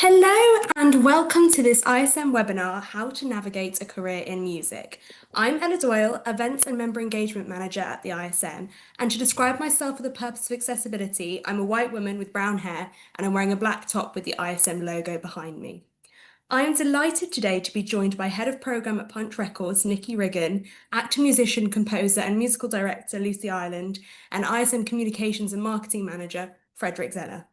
Hello and welcome to this ISM webinar, How to Navigate a Career in Music. I'm Ella Doyle, Events and Member Engagement Manager at the ISM, and to describe myself for the purpose of accessibility, I'm a white woman with brown hair and I'm wearing a black top with the ISM logo behind me. I am delighted today to be joined by Head of Programme at Punch Records, Nikki Riggon, actor, musician, composer and musical director Lucy Ireland, and ISM Communications and Marketing Manager Frederick Zeller.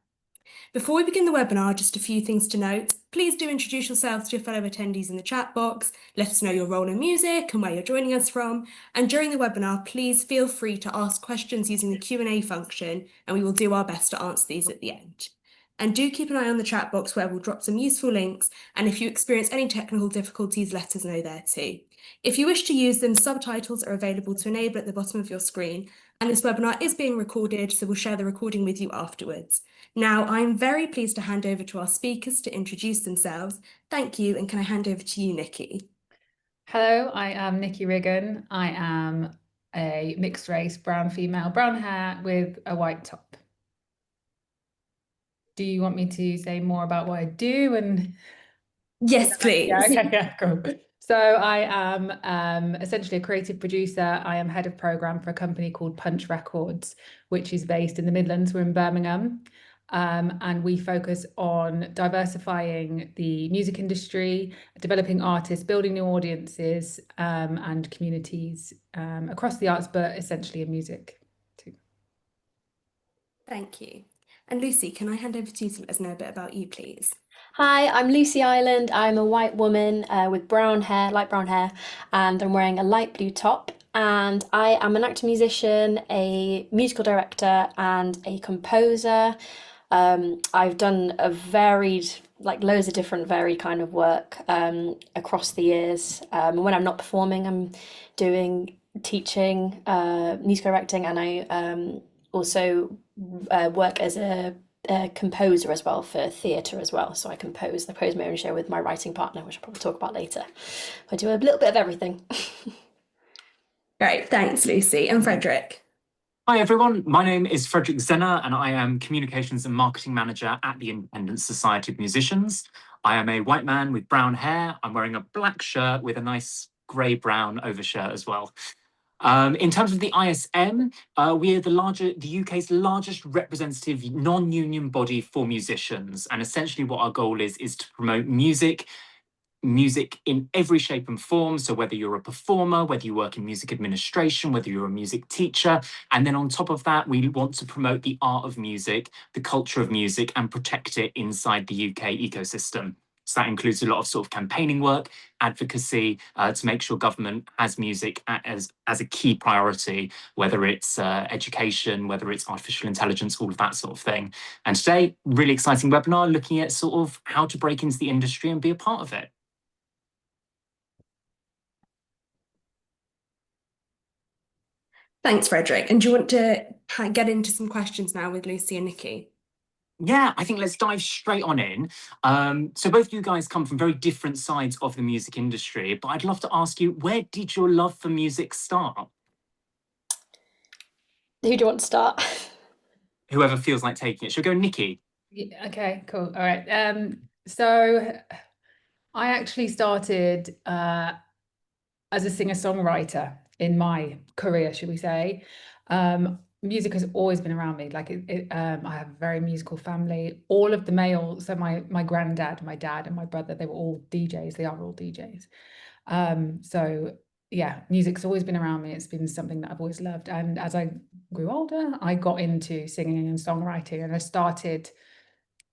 Before we begin the webinar, just a few things to note. Please do introduce yourselves to your fellow attendees in the chat box, let us know your role in music and where you're joining us from. And during the webinar, please feel free to ask questions using the Q&A function, and we will do our best to answer these at the end. And do keep an eye on the chat box where we'll drop some useful links, and if you experience any technical difficulties, let us know there too. If you wish to use them, subtitles are available to enable at the bottom of your screen, and this webinar is being recorded, so we'll share the recording with you afterwards. Now, I'm very pleased to hand over to our speakers to introduce themselves. Thank you, and can I hand over to you, Nikki? Hello, I am Nikki Riggon. I am a mixed race, brown female, brown hair with a white top. Do you want me to say more about what I do? Yes, please. Yeah, okay, yeah, cool. So I am essentially a creative producer. I am head of program for a company called Punch Records, which is based in the Midlands. We're in Birmingham. And we focus on diversifying the music industry, developing artists, building new audiences and communities across the arts, but essentially in music too. Thank you. And Lucy, can I hand over to you to let us know a bit about you, please? Hi, I'm Lucy Ireland. I'm a white woman with brown hair, light brown hair, and I'm wearing a light blue top. And I am an actor musician, a musical director, and a composer. I've done a varied, like loads of different varied kind of work across the years. When I'm not performing, I'm doing teaching, music directing, and I also work as a composer as well for theatre as well. So I compose my own show with my writing partner, which I'll probably talk about later. I do a little bit of everything. Great, thanks, Lucy. And Frederick? Hi everyone, my name is Frederick Zenner and I am Communications and Marketing Manager at the Independent Society of Musicians. I am a white man with brown hair. I'm wearing a black shirt with a nice grey-brown overshirt as well. In terms of the ISM, we are the UK's largest representative non-union body for musicians. And essentially what our goal is to promote music in every shape and form. So whether you're a performer, whether you work in music administration, whether you're a music teacher, and then on top of that, we want to promote the art of music, the culture of music, and protect it inside the UK ecosystem. So that includes a lot of sort of campaigning work, advocacy, to make sure government has music as a key priority, whether it's education, whether it's artificial intelligence, all of that sort of thing. And today, really exciting webinar looking at sort of how to break into the industry and be a part of it. Thanks, Frederick. And do you want to get into some questions now with Lucy and Nikki? Yeah, I think let's dive straight on in. So both you guys come from very different sides of the music industry, but I'd love to ask you, where did your love for music start? Who do you want to start? Whoever feels like taking it. Shall we go Nikki? Yeah, okay, cool. All right. So I actually started as a singer-songwriter in my career, should we say. Music has always been around me. Like I have a very musical family. All of the male, so my granddad, my dad, and my brother, they were all DJs. They are all DJs. So yeah, music's always been around me. It's been something that I've always loved. And as I grew older, I got into singing and songwriting, and I started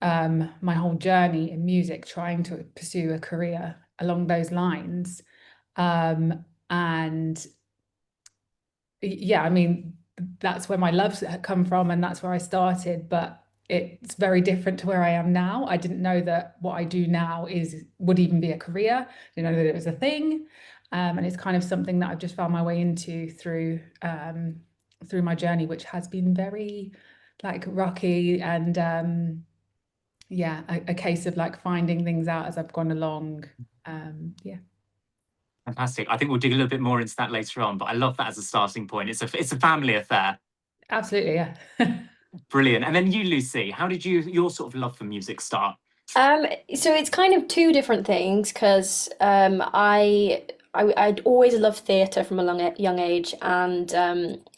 my whole journey in music, trying to pursue a career along those lines. And yeah, I mean, that's where my loves come from and that's where I started, but it's very different to where I am now. I didn't know that what I do now would even be a career. I didn't know that it was a thing. And it's kind of something that I've just found my way into through my journey, which has been very like rocky and yeah, a case of like finding things out as I've gone along. Yeah. Fantastic. I think we'll dig a little bit more into that later on, but I love that as a starting point. It's a family affair. Absolutely, yeah. Brilliant. And then you, Lucy, how did your sort of love for music start? So it's kind of two different things because I'd always loved theatre from a young age, and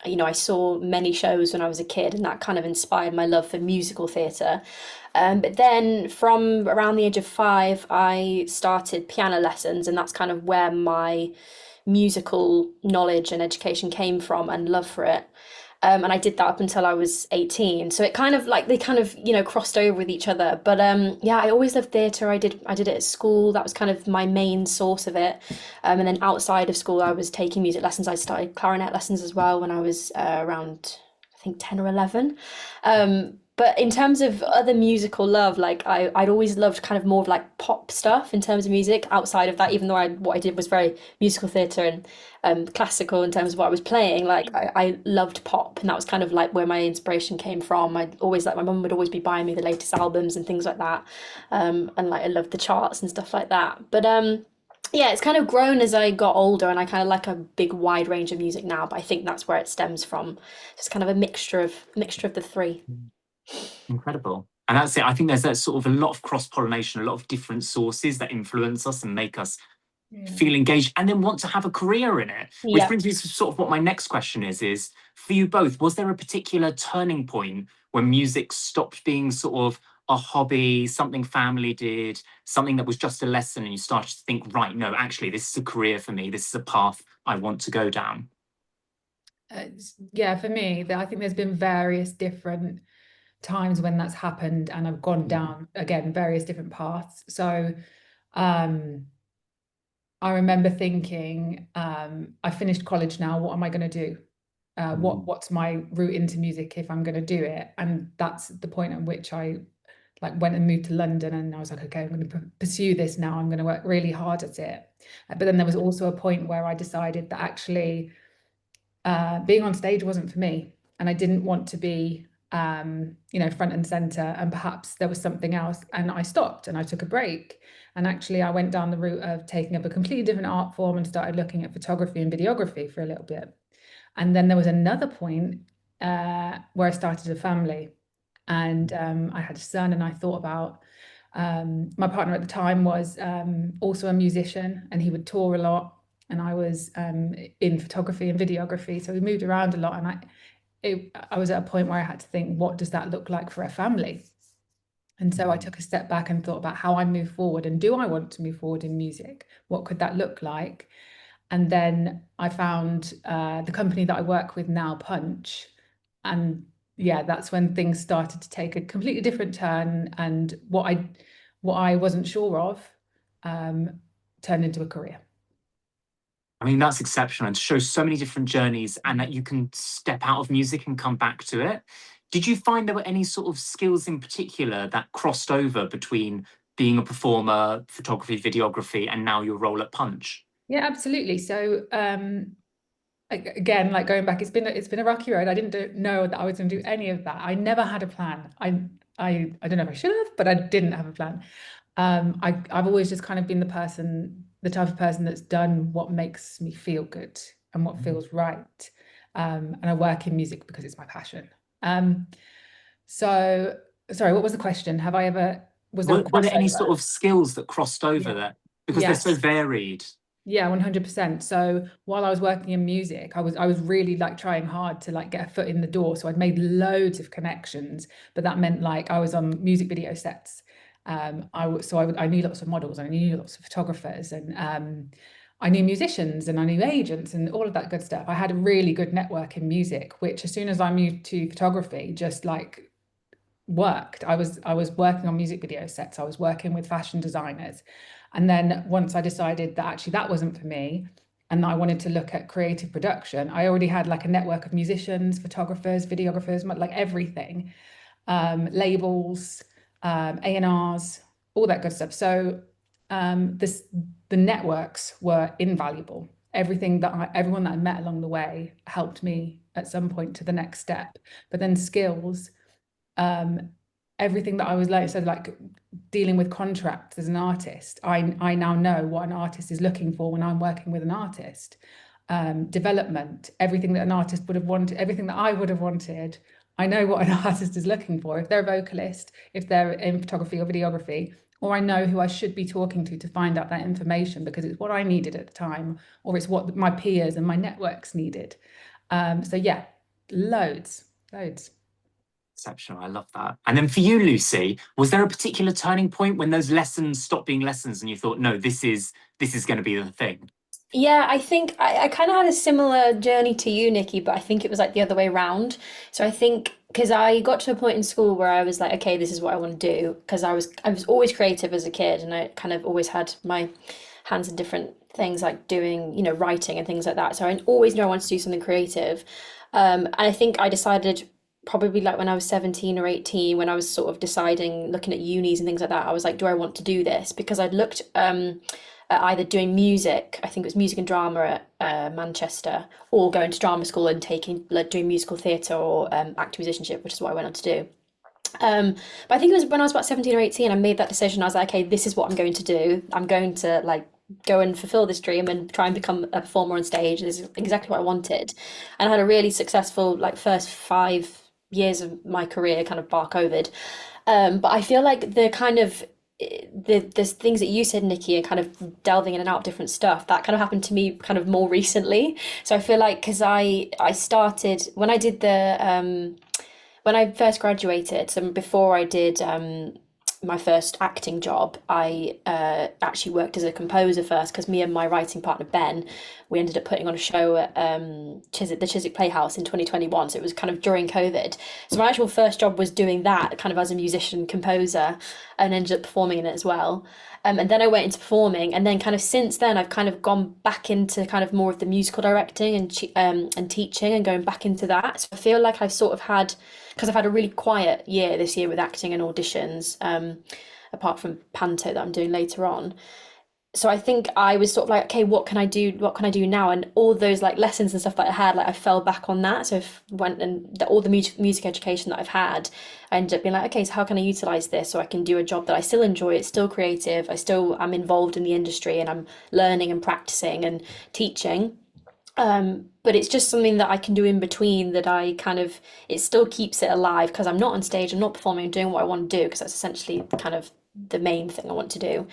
you know I saw many shows when I was a kid, and that kind of inspired my love for musical theatre. But then from around the age of 5, I started piano lessons, and that's kind of where my musical knowledge and education came from and love for it. And I did that up until I was 18. So it kind of like they kind of, you know, crossed over with each other. But yeah, I always loved theatre. I did it at school. That was kind of my main source of it. And then outside of school, I was taking music lessons. I started clarinet lessons as well when I was around, I think, 10 or 11. But in terms of other musical love, like I'd always loved kind of more of like pop stuff in terms of music outside of that, even though what I did was very musical theatre and classical in terms of what I was playing. Like I loved pop, and that was kind of like where my inspiration came from. I always like my mum would always be buying me the latest albums and things like that, and like I loved the charts and stuff like that. But yeah, it's kind of grown as I got older, and I kind of like a big wide range of music now. But I think that's where it stems from. Just kind of a mixture of the three. Incredible. And that's it. I think there's that sort of a lot of cross-pollination, a lot of different sources that influence us and make us feel engaged and then want to have a career in it. Which Yeah. brings me to sort of what my next question is for you both, was there a particular turning point when music stopped being sort of a hobby, something family did, something that was just a lesson, and you started to think, right, no, actually, this is a career for me. This is a path I want to go down? Yeah, for me, I think there's been various different times when that's happened, and I've gone down again various different paths. So I remember thinking, I finished college now, what am I going to do? What's my route into music if I'm going to do it? And that's the point at which I like went and moved to London, and I was like, okay, I'm going to pursue this now. I'm going to work really hard at it. But then there was also a point where I decided that actually being on stage wasn't for me, and I didn't want to be you know, front and center, and perhaps there was something else, and I stopped and I took a break. And actually I went down the route of taking up a completely different art form and started looking at photography and videography for a little bit. And then there was another point where I started a family, and I had a son, and I thought about my partner at the time was also a musician, and he would tour a lot, and I was in photography and videography, so we moved around a lot, and I was at a point where I had to think, what does that look like for a family? And so I took a step back and thought about how I move forward, and do I want to move forward in music? What could that look like? And then I found the company that I work with now, Punch, and yeah, that's when things started to take a completely different turn, and what I wasn't sure of turned into a career. I mean, that's exceptional, and to show so many different journeys and that you can step out of music and come back to it. Did you find there were any sort of skills in particular that crossed over between being a performer, photography, videography, and now your role at Punch? Yeah, absolutely. So again, like going back, it's been a rocky road. I didn't know that I was going to do any of that. I never had a plan. I don't know if I should have, but I didn't have a plan. I've always just kind of been the type of person that's done what makes me feel good and what feels right. And I work in music because it's my passion. So sorry, what was the question? Was there a Were there any sort crossover? of skills that crossed over Yeah. there? Because they're so Yes. varied. Yeah, 100%. So while I was working in music, I was really like trying hard to like get a foot in the door. So I'd made loads of connections, but that meant like I was on music video sets. I knew lots of models, and I knew lots of photographers, and I knew musicians, and I knew agents, and all of that good stuff. I had a really good network in music, which as soon as I moved to photography, just like worked. I was working on music video sets. I was working with fashion designers. And then once I decided that actually that wasn't for me, and I wanted to look at creative production, I already had like a network of musicians, photographers, videographers, like everything, labels, A&Rs, all that good stuff. So the networks were invaluable. Everyone that I met along the way helped me at some point to the next step. But then skills, everything that I was learning, so like dealing with contracts as an artist, I now know what an artist is looking for when I'm working with an artist. Development, everything that an artist would have wanted, everything that I would have wanted, I know what an artist is looking for. If they're a vocalist, if they're in photography or videography, or I know who I should be talking to find out that information because it's what I needed at the time, or it's what my peers and my networks needed. So yeah, loads. Exceptional. I love that. And then for you, Lucy, was there a particular turning point when those lessons stopped being lessons and you thought, no, this is going to be the thing? Yeah, I think I kind of had a similar journey to you, Nikki, but I think it was like the other way round. So I think because I got to a point in school where I was like, okay, this is what I want to do, because I was always creative as a kid, and I kind of always had my hands in different things like doing, writing and things like that. So I always knew I wanted to do something creative. And I think I decided probably like when I was 17 or 18, when I was sort of deciding, looking at unis and things like that, I was like, do I want to do this? Because I'd looked at either doing music, I think it was music and drama at Manchester, or going to drama school and doing musical theatre or acting musicianship, which is what I went on to do. But I think it was when I was about 17 or 18, I made that decision. I was like, okay, this is what I'm going to do. I'm going to like go and fulfill this dream and try and become a performer on stage. This is exactly what I wanted. And I had a really successful like first 5 years of my career, kind of bar COVID. But I feel like the kind of there's things that you said, Nikki, and kind of delving in and out of different stuff that kind of happened to me kind of more recently. So I feel like because I started when I did the when I first graduated, so before I did my first acting job, I actually worked as a composer first because me and my writing partner Ben, we ended up putting on a show at the Chiswick Playhouse in 2021. So it was kind of during COVID. So my actual first job was doing that kind of as a musician composer, and ended up performing in it as well. And then I went into performing, and then kind of since then I've kind of gone back into kind of more of the musical directing and teaching and going back into that. So I feel like I've sort of had, because I've had a really quiet year this year with acting and auditions, apart from Panto that I'm doing later on. So I think I was sort of like, okay, what can I do? What can I do now? And all those like lessons and stuff that I had, like I fell back on that. So if went and all the music education that I've had, I ended up being like, okay, so how can I utilize this so I can do a job that I still enjoy? It's still creative. I still am involved in the industry, and I'm learning and practicing and teaching. But it's just something that I can do in between, that I kind of, it still keeps it alive because I'm not on stage, I'm not performing, I'm doing what I want to do because that's essentially kind of the main thing I want to do.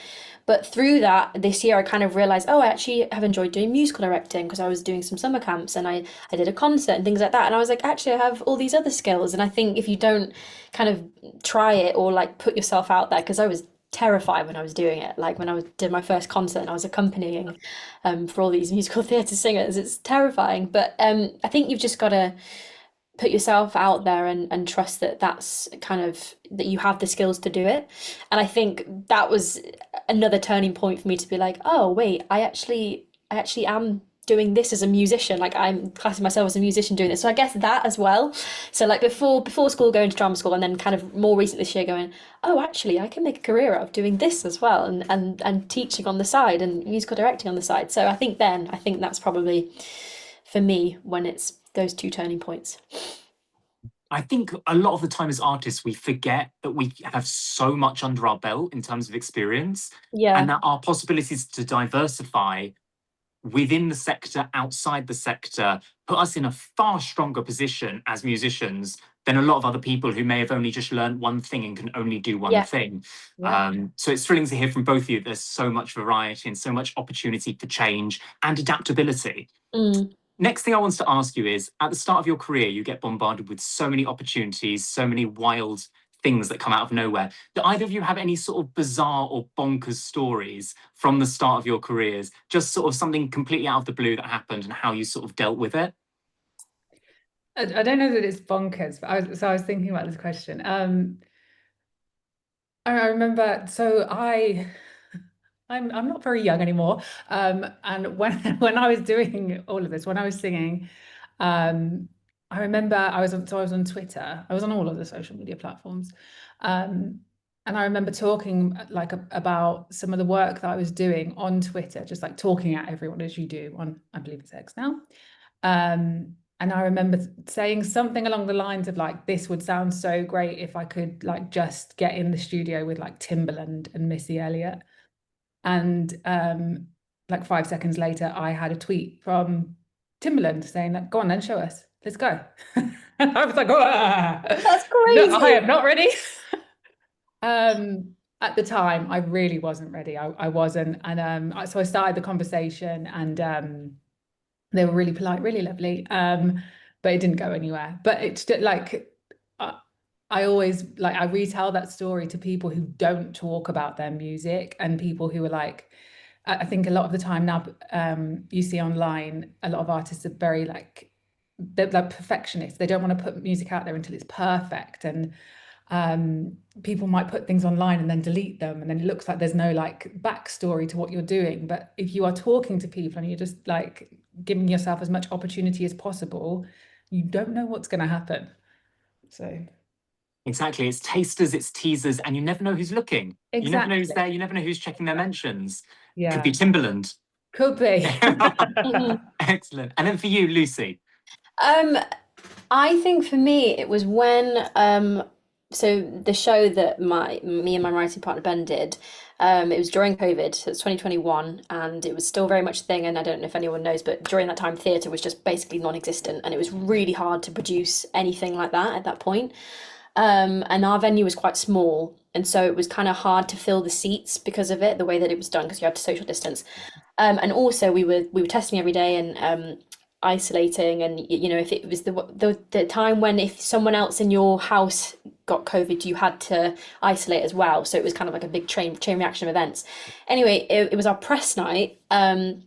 But through that, this year I kind of realized, oh, I actually have enjoyed doing musical directing because I was doing some summer camps, and I did a concert and things like that. And I was like, actually, I have all these other skills. And I think if you don't kind of try it or like put yourself out there, because I was terrified when I was doing it. Like when did my first concert and I was accompanying for all these musical theatre singers, it's terrifying. But I think you've just got to put yourself out there and trust that that's kind of that you have the skills to do it. And I think that was another turning point for me to be like, oh wait, I actually am doing this as a musician. Like I'm classing myself as a musician doing this. So I guess that as well. So like before school, going to drama school, and then kind of more recently this year going, oh actually I can make a career out of doing this as well, and teaching on the side and musical directing on the side. So I think that's probably for me when it's those two turning points. I think a lot of the time as artists, we forget that we have so much under our belt in terms of experience, and Yeah. that our possibilities to diversify within the sector, outside the sector, put us in a far stronger position as musicians than a lot of other people who may have only just learned one thing and can only do one Yeah. thing. Yeah. So it's thrilling to hear from both of you. There's so much variety and so much opportunity for change and adaptability. Mm. Next thing I want to ask you is, at the start of your career, you get bombarded with so many opportunities, so many wild things that come out of nowhere. Do either of you have any sort of bizarre or bonkers stories from the start of your careers? Just sort of something completely out of the blue that happened and how you sort of dealt with it? I don't know that it's bonkers, but I was thinking about this question. I remember, so I'm not very young anymore. And when when I was doing all of this, when I was singing, I remember I was on Twitter. I was on all of the social media platforms. And I remember talking like about some of the work that I was doing on Twitter, just like talking at everyone as you do on, I believe it's X now. And I remember saying something along the lines of like, this would sound so great if I could like just get in the studio with like Timbaland and Missy Elliott. And like 5 seconds later, I had a tweet from Timbaland saying that, go on then, show us, let's go. I was like, oh, That's no, I crazy. am not ready. at the time, I really wasn't ready. I wasn't, and so I started the conversation, and they were really polite, really lovely, but it didn't go anywhere. But it's like I always like I retell that story to people who don't talk about their music and people who are like. I think a lot of the time now, you see online, a lot of artists are very like they're like perfectionists. They don't want to put music out there until it's perfect, and people might put things online and then delete them, and then it looks like there's no like backstory to what you're doing. But if you are talking to people and you're just like giving yourself as much opportunity as possible, you don't know what's going to happen. So Exactly. It's tasters, it's teasers, and you never know who's looking. You never know who's exactly, there. You never know who's checking their mentions. Could be yeah, Timberland. could be. Excellent. And then for you, Lucy. Um, I think for me it was when so the show that me and my writing partner Ben did, it was during COVID, so it's 2021, and it was still very much a thing, and I don't know if anyone knows, but during that time theatre was just basically non-existent, and it was really hard to produce anything like that at that point. And our venue was quite small, and so it was kind of hard to fill the seats because of it, the way that it was done, because you had to social distance. And also we were testing every day and isolating, and you know, if it was the time when if someone else in your house got COVID, you had to isolate as well. So it was kind of like a big chain reaction of events. Anyway, it was our press night, and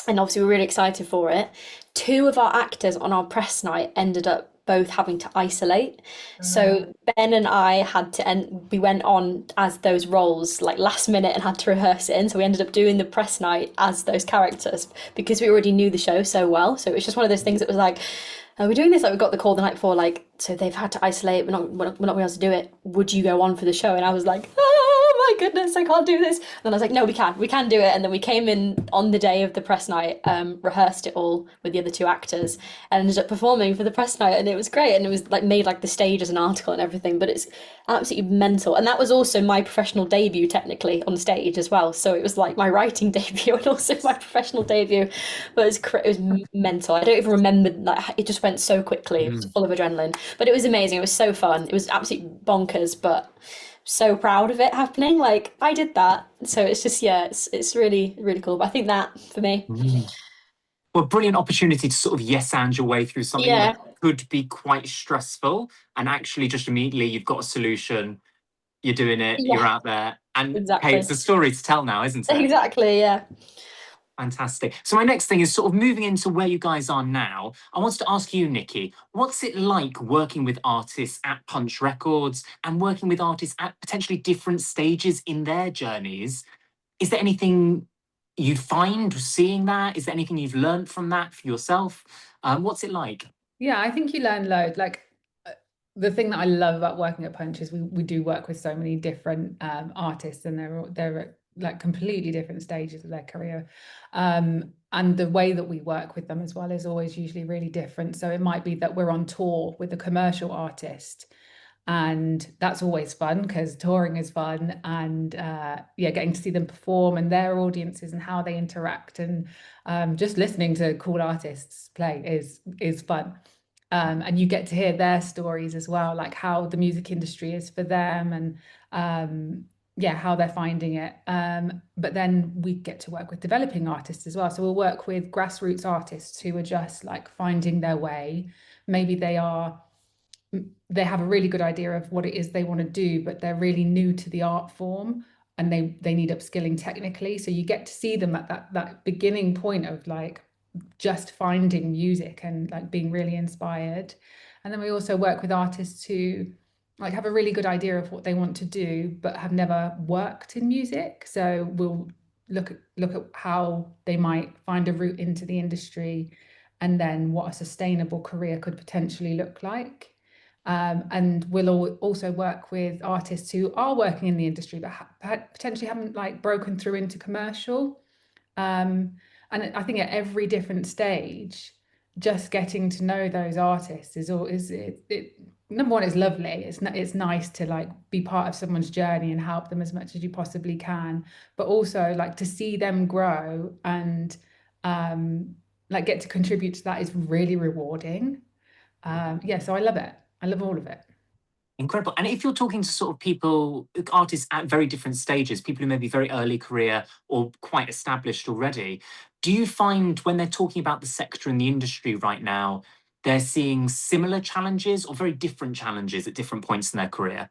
obviously we were really excited for it. Two of our actors on our press night ended up both having to isolate. So Ben and I had to, and we went on as those roles like last minute and had to rehearse it in. So we ended up doing the press night as those characters because we already knew the show so well. So it was just one of those things that was like, are we doing this? Like we got the call the night before, like, so they've had to isolate. We're not able to do it. Would you go on for the show? And I was like, oh my goodness, I can't do this. And then I was like, no, we can do it. And then we came in on the day of the press night, rehearsed it all with the other two actors, and ended up performing for the press night. And it was great. And it was like made like the stage as an article and everything. But it's absolutely mental. And that was also my professional debut, technically, on stage as well. So it was like my writing debut and also my professional debut. But it was mental. I don't even remember, like it just went so quickly. It was full of adrenaline. But it was amazing. It was so fun. It was absolutely bonkers, but so proud of it happening. Like I did that. So it's just yeah, it's really, really cool. But I think that for me. Well, brilliant opportunity to sort of yes and your way through something Yeah. that could be quite stressful, and actually just immediately you've got a solution, you're doing it, you're Yeah, out there, and hey, exactly. it's a story to tell now, isn't it? Exactly, yeah. Fantastic. So my next thing is sort of moving into where you guys are now. I wanted to ask you, Nikki, what's it like working with artists at Punch Records and working with artists at potentially different stages in their journeys? Is there anything you find seeing that? Is there anything you've learned from that for yourself? What's it like? Yeah, I think you learn loads. Like the thing that I love about working at Punch is we do work with so many different artists, and they're at like completely different stages of their career. And the way that we work with them as well is always usually really different. So it might be that we're on tour with a commercial artist, and that's always fun because touring is fun, and yeah, getting to see them perform and their audiences and how they interact, and just listening to cool artists play is fun. And you get to hear their stories as well, like how the music industry is for them, and yeah, how they're finding it. But then we get to work with developing artists as well. So we'll work with grassroots artists who are just like finding their way. Maybe they have a really good idea of what it is they want to do, but they're really new to the art form, and they need upskilling technically. So you get to see them at that beginning point of like just finding music and like being really inspired. And then we also work with artists who like have a really good idea of what they want to do but have never worked in music. So we'll look at how they might find a route into the industry, and then what a sustainable career could potentially look like. And we'll also work with artists who are working in the industry but potentially haven't like broken through into commercial. And I think at every different stage, just getting to know those artists is number one, it's lovely. It's nice to like be part of someone's journey and help them as much as you possibly can, but also like to see them grow and like get to contribute to that is really rewarding. Yeah, so I love it. I love all of it. Incredible. And if you're talking to sort of people, artists at very different stages, people who may be very early career or quite established already, do you find when they're talking about the sector and the industry right now, they're seeing similar challenges or very different challenges at different points in their career?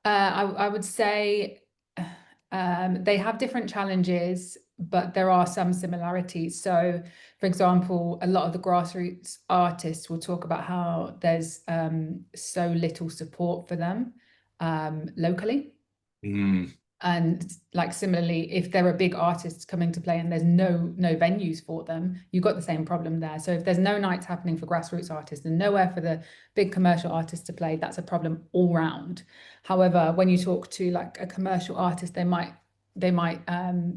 I would say they have different challenges, but there are some similarities. So, for example, a lot of the grassroots artists will talk about how there's so little support for them locally. And like similarly, if there are big artists coming to play and there's no venues for them, you've got the same problem there. So if there's no nights happening for grassroots artists and nowhere for the big commercial artists to play, that's a problem all round. However, when you talk to like a commercial artist, they might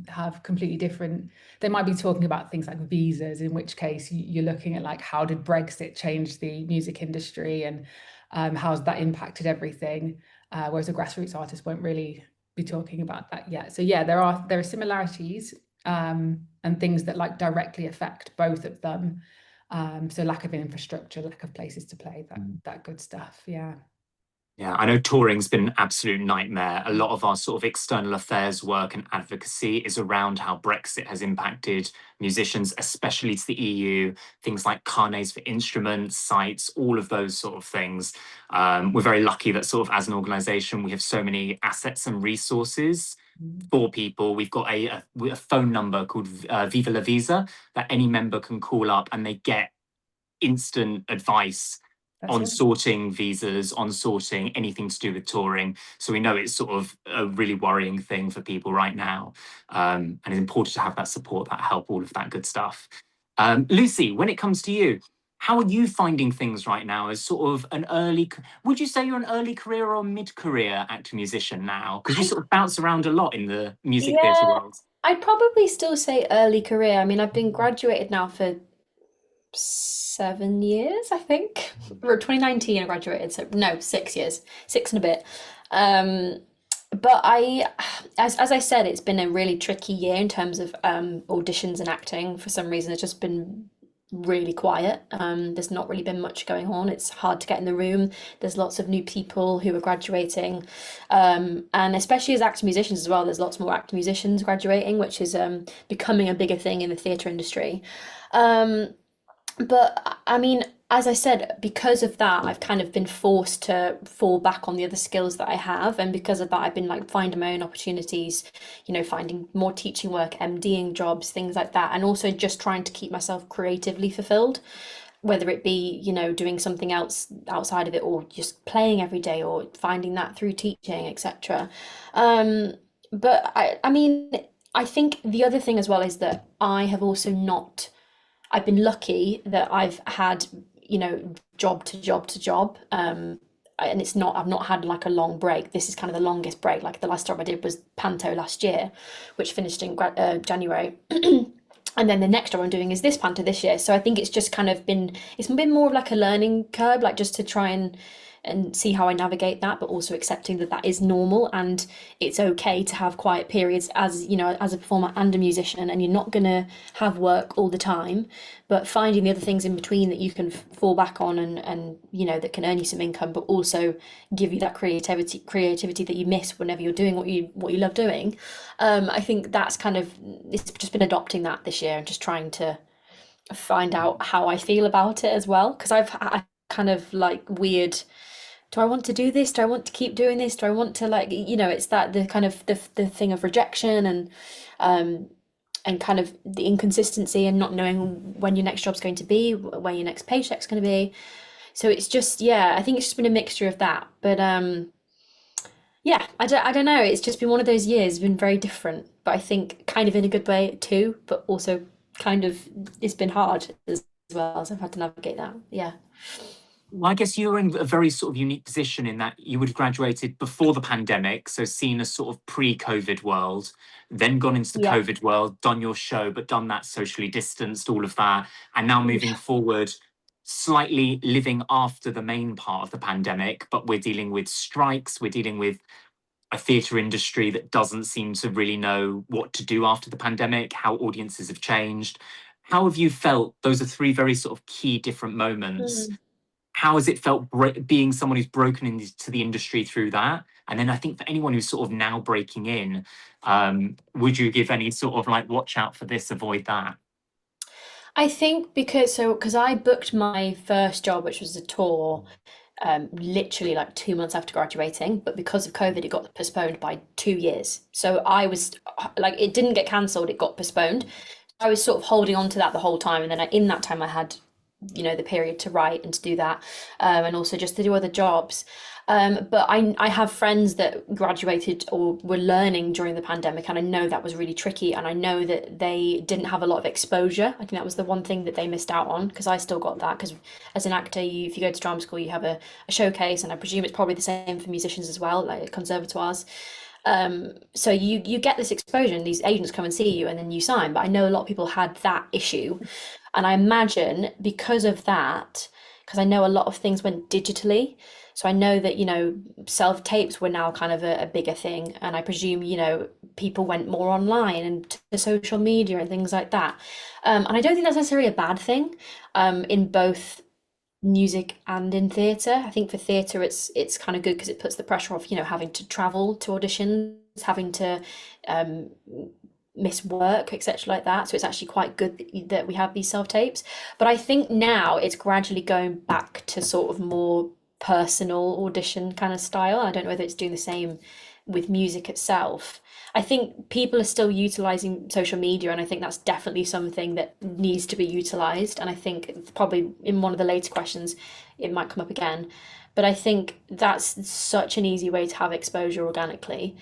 have completely different, they might be talking about things like visas, in which case you're looking at like, how did Brexit change the music industry, and how's that impacted everything, whereas a grassroots artist won't really be talking about that yet. So yeah, there are similarities and things that like directly affect both of them. So lack of infrastructure, lack of places to play, that good stuff. Yeah. Yeah, I know touring's been an absolute nightmare. A lot of our sort of external affairs work and advocacy is around how Brexit has impacted musicians, especially to the EU, things like carnets for instruments, sites, all of those sort of things. We're very lucky that sort of as an organisation, we have so many assets and resources for people. We've got a phone number called Viva la Visa that any member can call up and they get instant advice on sorting visas, on sorting anything to do with touring. So we know it's sort of a really worrying thing for people right now. And it's important to have that support, that help, all of that good stuff. Lucy, when it comes to you, how are you finding things right now as sort of an early, would you say you're an early career or mid-career actor musician now? Because you sort of bounce around a lot in the music theatre world. I'd probably still say early career. I mean, I've been graduated now for 7 years, I think. Or 2019 I graduated, so no, 6 years, 6 and a bit. But as I said, it's been a really tricky year in terms of auditions and acting. For some reason, it's just been really quiet. There's not really been much going on. It's hard to get in the room. There's lots of new people who are graduating, and especially as actor musicians as well, there's lots more actor musicians graduating, which is becoming a bigger thing in the theatre industry. But I mean, as I said, because of that, I've kind of been forced to fall back on the other skills that I have. And because of that, I've been like finding my own opportunities, finding more teaching work, MDing jobs, things like that. And also just trying to keep myself creatively fulfilled, whether it be, doing something else outside of it or just playing every day or finding that through teaching, etc. But I mean, I think the other thing as well is that I've been lucky that I've had, job to job to job. And I've not had like a long break. This is kind of the longest break. Like the last job I did was Panto last year, which finished in January. And then the next job I'm doing is this Panto this year. So I think it's just kind of it's been more of like a learning curve, like just to try and see how I navigate that, but also accepting that that is normal and it's okay to have quiet periods as a performer and a musician, and you're not gonna have work all the time, but finding the other things in between that you can fall back on and that can earn you some income, but also give you that creativity that you miss whenever you're doing what you love doing. I think that's it's just been adopting that this year and just trying to find out how I feel about it as well, because I kind of like weird, do I want to do this? Do I want to keep doing this? Do I want to it's that the kind of the thing of rejection and kind of the inconsistency and not knowing when your next job's going to be, when your next paycheck's going to be. So it's just, I think it's just been a mixture of that. But yeah, I don't know. It's just been one of those years, been very different, but I think kind of in a good way too, but also kind of it's been hard as well. So I've had to navigate that. Yeah. Well, I guess you were in a very sort of unique position in that you would have graduated before the pandemic, so seen a sort of pre-COVID world, then gone into the COVID world, done your show, but done that socially distanced, all of that, and now moving forward, slightly living after the main part of the pandemic, but we're dealing with strikes, we're dealing with a theatre industry that doesn't seem to really know what to do after the pandemic, how audiences have changed. How have you felt? Those are three very sort of key different moments. how has it felt being someone who's broken into the industry through that? And then I think for anyone who's sort of now breaking in, would you give any sort of like, watch out for this, avoid that? I think because I booked my first job, which was a tour, literally like 2 months after graduating, but because of COVID, it got postponed by 2 years. So I was like, it didn't get cancelled, it got postponed. I was sort of holding on to that the whole time, and then in that time I had, the period to write and to do that, and also just to do other jobs. But I have friends that graduated or were learning during the pandemic, and I know that was really tricky, and I know that they didn't have a lot of exposure. I think that was the one thing that they missed out on, because I still got that, because as an actor, if you go to drama school, you have a showcase, and I presume it's probably the same for musicians as well, like conservatoires. So you get this exposure, and these agents come and see you, and then you sign. But I know a lot of people had that issue, and I imagine because of that, because I know a lot of things went digitally. So I know that, self tapes were now kind of a bigger thing, and I presume, people went more online and to social media and things like that. And I don't think that's necessarily a bad thing, in both music and in theatre. I think for theatre it's kind of good because it puts the pressure off, having to travel to auditions, having to um, miss work, etc. like that. So it's actually quite good that we have these self-tapes. But I think now it's gradually going back to sort of more personal audition kind of style. I don't know whether it's doing the same with music itself. I think people are still utilizing social media, and I think that's definitely something that needs to be utilized. And I think probably in one of the later questions, it might come up again. But I think that's such an easy way to have exposure organically.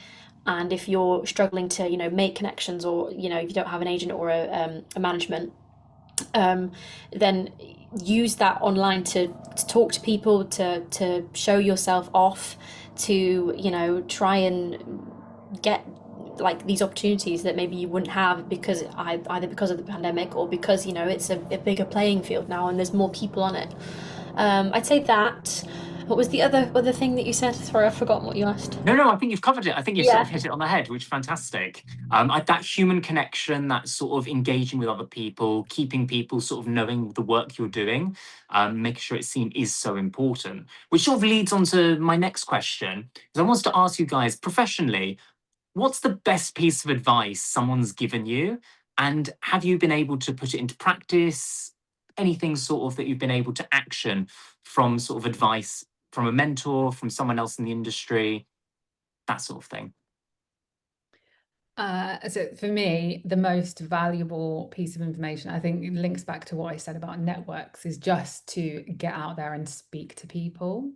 And if you're struggling to, make connections, or, if you don't have an agent or a management, um, then use that online to talk to people, to show yourself off, to, try and get like these opportunities that maybe you wouldn't have because either because of the pandemic, or because it's a bigger playing field now and there's more people on it. I'd say that. What was the other thing that you said? Sorry, I've forgotten what you asked. No, I think you've covered it. I think you've sort Yeah. of hit it on the head, which is fantastic. That human connection, that sort of engaging with other people, keeping people sort of knowing the work you're doing, making sure it's seen is so important. Which sort of leads on to my next question, because I wanted to ask you guys professionally, what's the best piece of advice someone's given you? And have you been able to put it into practice? Anything sort of that you've been able to action from sort of advice from a mentor, from someone else in the industry, that sort of thing? So for me, the most valuable piece of information, I think it links back to what I said about networks, is just to get out there and speak to people.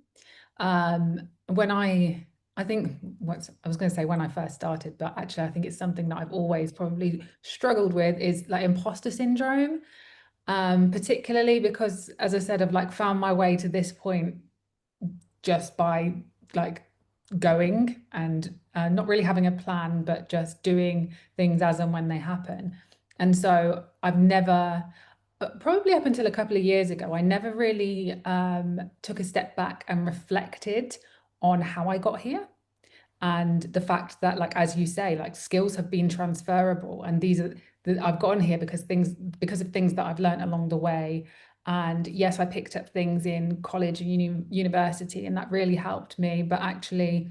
When I think what I was going to say when I first started, but actually I think it's something that I've always probably struggled with, is like imposter syndrome. Particularly because, as I said, I've like found my way to this point just by like going and not really having a plan, but just doing things as and when they happen. And so I've never, probably up until a couple of years ago, I never really took a step back and reflected on how I got here. And the fact that, like, as you say, like skills have been transferable, and these are I've gotten here because of things that I've learned along the way. And yes, I picked up things in college and university, and that really helped me. But actually,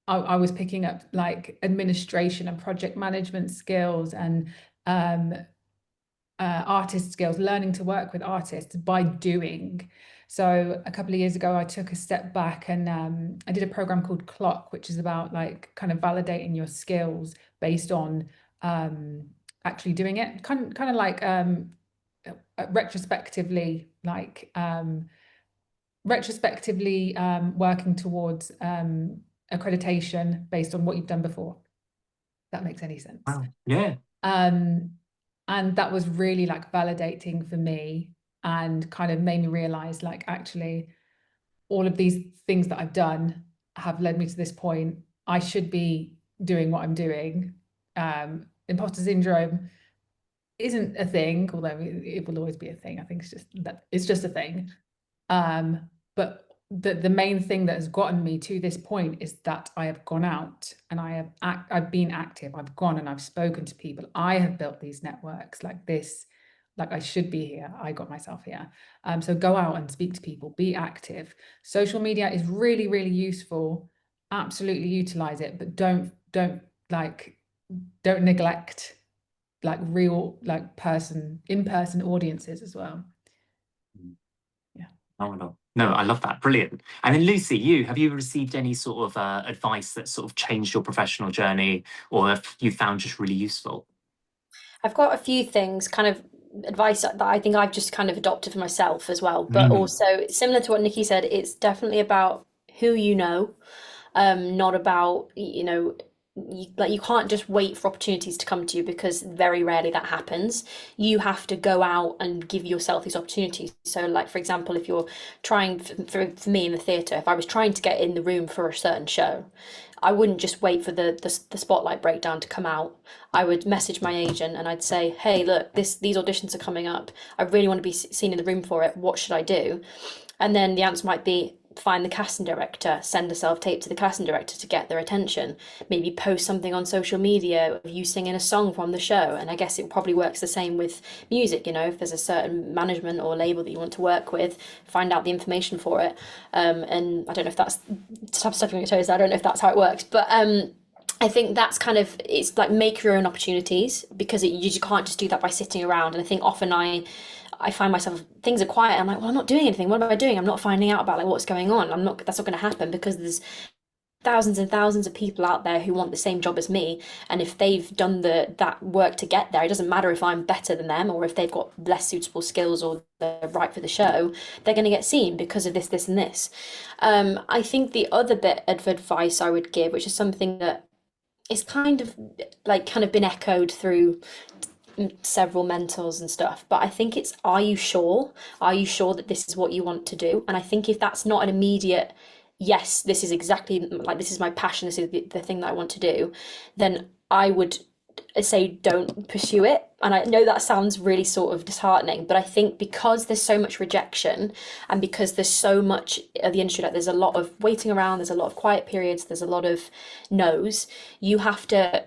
I was picking up like administration and project management skills, and artist skills, learning to work with artists by doing. So a couple of years ago, I took a step back, and I did a program called Clock, which is about like kind of validating your skills based on actually doing it, kind of like retrospectively, like working towards accreditation based on what you've done before. If that makes any sense. Wow. Yeah. And that was really like validating for me, and kind of made me realize, like, actually all of these things that I've done have led me to this point. I should be doing what I'm doing. Imposter syndrome isn't a thing, although it will always be a thing. I think it's just a thing. But the main thing that has gotten me to this point is that I have gone out and I've been active. I've gone and I've spoken to people. I have built these networks like this. like I should be here, I got myself here. So go out and speak to people, be active. Social media is really, really useful. Absolutely utilize it, but don't neglect like real, like in-person audiences as well. Yeah. Oh no, I love that. Brilliant. And then Lucy, have you received any sort of advice that sort of changed your professional journey, or have you found just really useful? I've got a few things, kind of advice that I think I've just kind of adopted for myself as well. But Mm. also, similar to what Nikki said, it's definitely about who you know, not about, like you can't just wait for opportunities to come to you, because very rarely that happens. You have to go out and give yourself these opportunities. So, like for example, if you're trying, for me in the theatre, if I was trying to get in the room for a certain show, I wouldn't just wait for the spotlight breakdown to come out. I would message my agent and I'd say, hey, look, these auditions are coming up. I really want to be seen in the room for it. What should I do? And then the answer might be, find the casting director, send a self-tape to the casting director to get their attention, maybe post something on social media of you singing a song from the show. And I guess it probably works the same with music, if there's a certain management or label that you want to work with, find out the information for it. And I don't know if that's stepping on your toes, I don't know if that's how it works, but I think that's kind of, it's like make your own opportunities, because you can't just do that by sitting around. And I think often I find myself, things are quiet, I'm like, well, I'm not doing anything, what am I doing? I'm not finding out about like what's going on. That's not going to happen, because there's thousands and thousands of people out there who want the same job as me, and if they've done that work to get there, it doesn't matter if I'm better than them or if they've got less suitable skills or they're right for the show, they're going to get seen because of this and this. I think the other bit of advice I would give, which is something that is kind of been echoed through several mentors and stuff, but I think it's, are you sure that this is what you want to do? And I think if that's not an immediate yes, this is exactly, like, this is my passion, this is the thing that I want to do, then I would say don't pursue it. And I know that sounds really sort of disheartening, but I think because there's so much rejection, and because there's so much of the industry, like there's a lot of waiting around, there's a lot of quiet periods, there's a lot of no's, you have to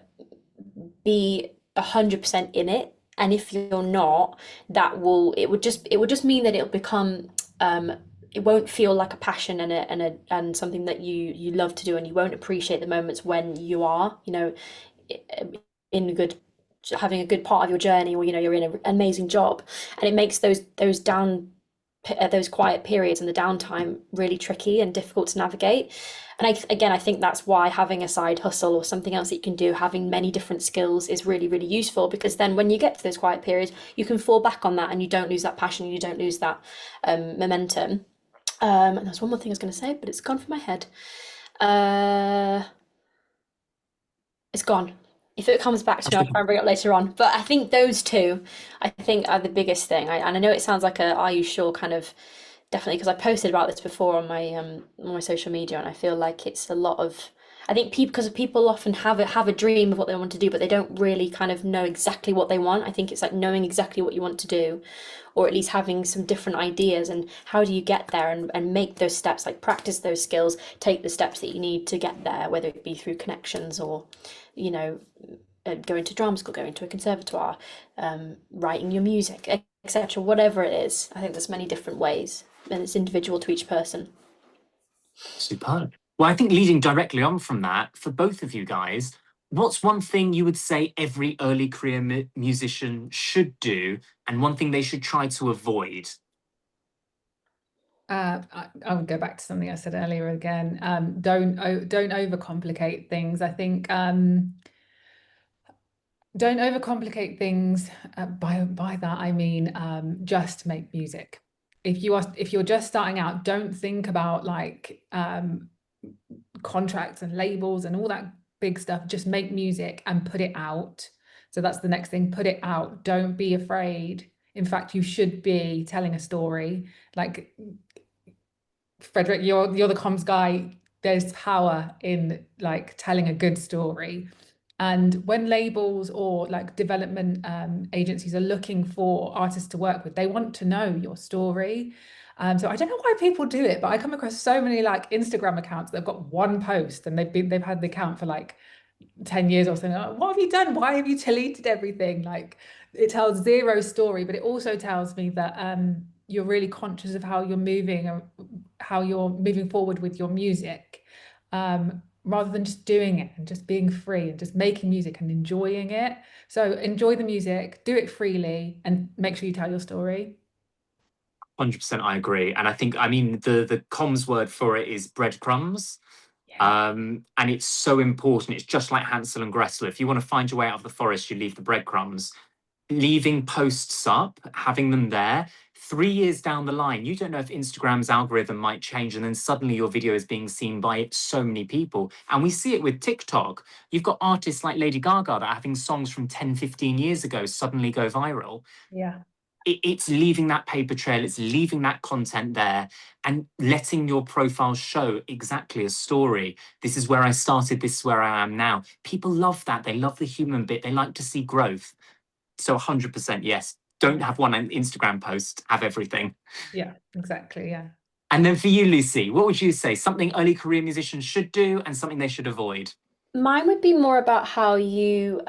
be 100% in it. And if you're not, it would just mean that it'll become, it won't feel like a passion and something that you love to do, and you won't appreciate the moments when you are, in a good, having a good part of your journey, or you're in an amazing job, and it makes those quiet periods and the downtime really tricky and difficult to navigate. And I think that's why having a side hustle or something else that you can do, having many different skills, is really, really useful, because then when you get to those quiet periods, you can fall back on that and you don't lose that passion, you don't lose that momentum. And there's one more thing I was going to say, but it's gone from my head. It's gone. If it comes back to me, I'll try and bring it up later on. But I think those two, I think, are the biggest thing. And I know it sounds like a "are you sure" kind of, definitely, because I posted about this before on my social media, and I feel like it's a lot of, I think because people often have a dream of what they want to do, but they don't really kind of know exactly what they want. I think it's like knowing exactly what you want to do, or at least having some different ideas, and how do you get there, and make those steps, like practice those skills, take the steps that you need to get there, whether it be through connections or, going to drama school, going to a conservatoire, writing your music, etc. Whatever it is, I think there's many different ways, and it's individual to each person. Superb. Well, I think leading directly on from that, for both of you guys, what's one thing you would say every early career musician should do, and one thing they should try to avoid? I would go back to something I said earlier again. Don't overcomplicate things. I think don't overcomplicate things. By that I mean just make music. If you're just starting out, don't think about like contracts and labels and all that big stuff. Just make music and put it out. So that's the next thing. Put it out. Don't be afraid. In fact, you should be telling a story. Like Frederick, you're the comms guy. There's power in like telling a good story. And when labels or like development agencies are looking for artists to work with, they want to know your story. So I don't know why people do it, but I come across so many like Instagram accounts that have got one post, and they've had the account for like 10 years or something. Like, what have you done? Why have you deleted everything? Like, it tells zero story, but it also tells me that you're really conscious of how you're moving, how you're moving forward with your music, rather than just doing it and just being free and just making music and enjoying it. So enjoy the music, do it freely, and make sure you tell your story. 100% I agree. And I think, I mean, the comms word for it is breadcrumbs. Yeah. And it's so important. It's just like Hansel and Gretel. If you want to find your way out of the forest, you leave the breadcrumbs. Leaving posts up, having them there, 3 years down the line, you don't know if Instagram's algorithm might change and then suddenly your video is being seen by so many people. And we see it with TikTok. You've got artists like Lady Gaga that are having songs from 10, 15 years ago suddenly go viral. Yeah. It's leaving that paper trail, it's leaving that content there and letting your profile show exactly a story. This is where I started, this is where I am now. People love that. They love the human bit. They like to see growth. So 100% yes. Don't have one Instagram post, have everything. Yeah, exactly. Yeah. And then for you, Lucy, what would you say? Something early career musicians should do and something they should avoid? Mine would be more about how you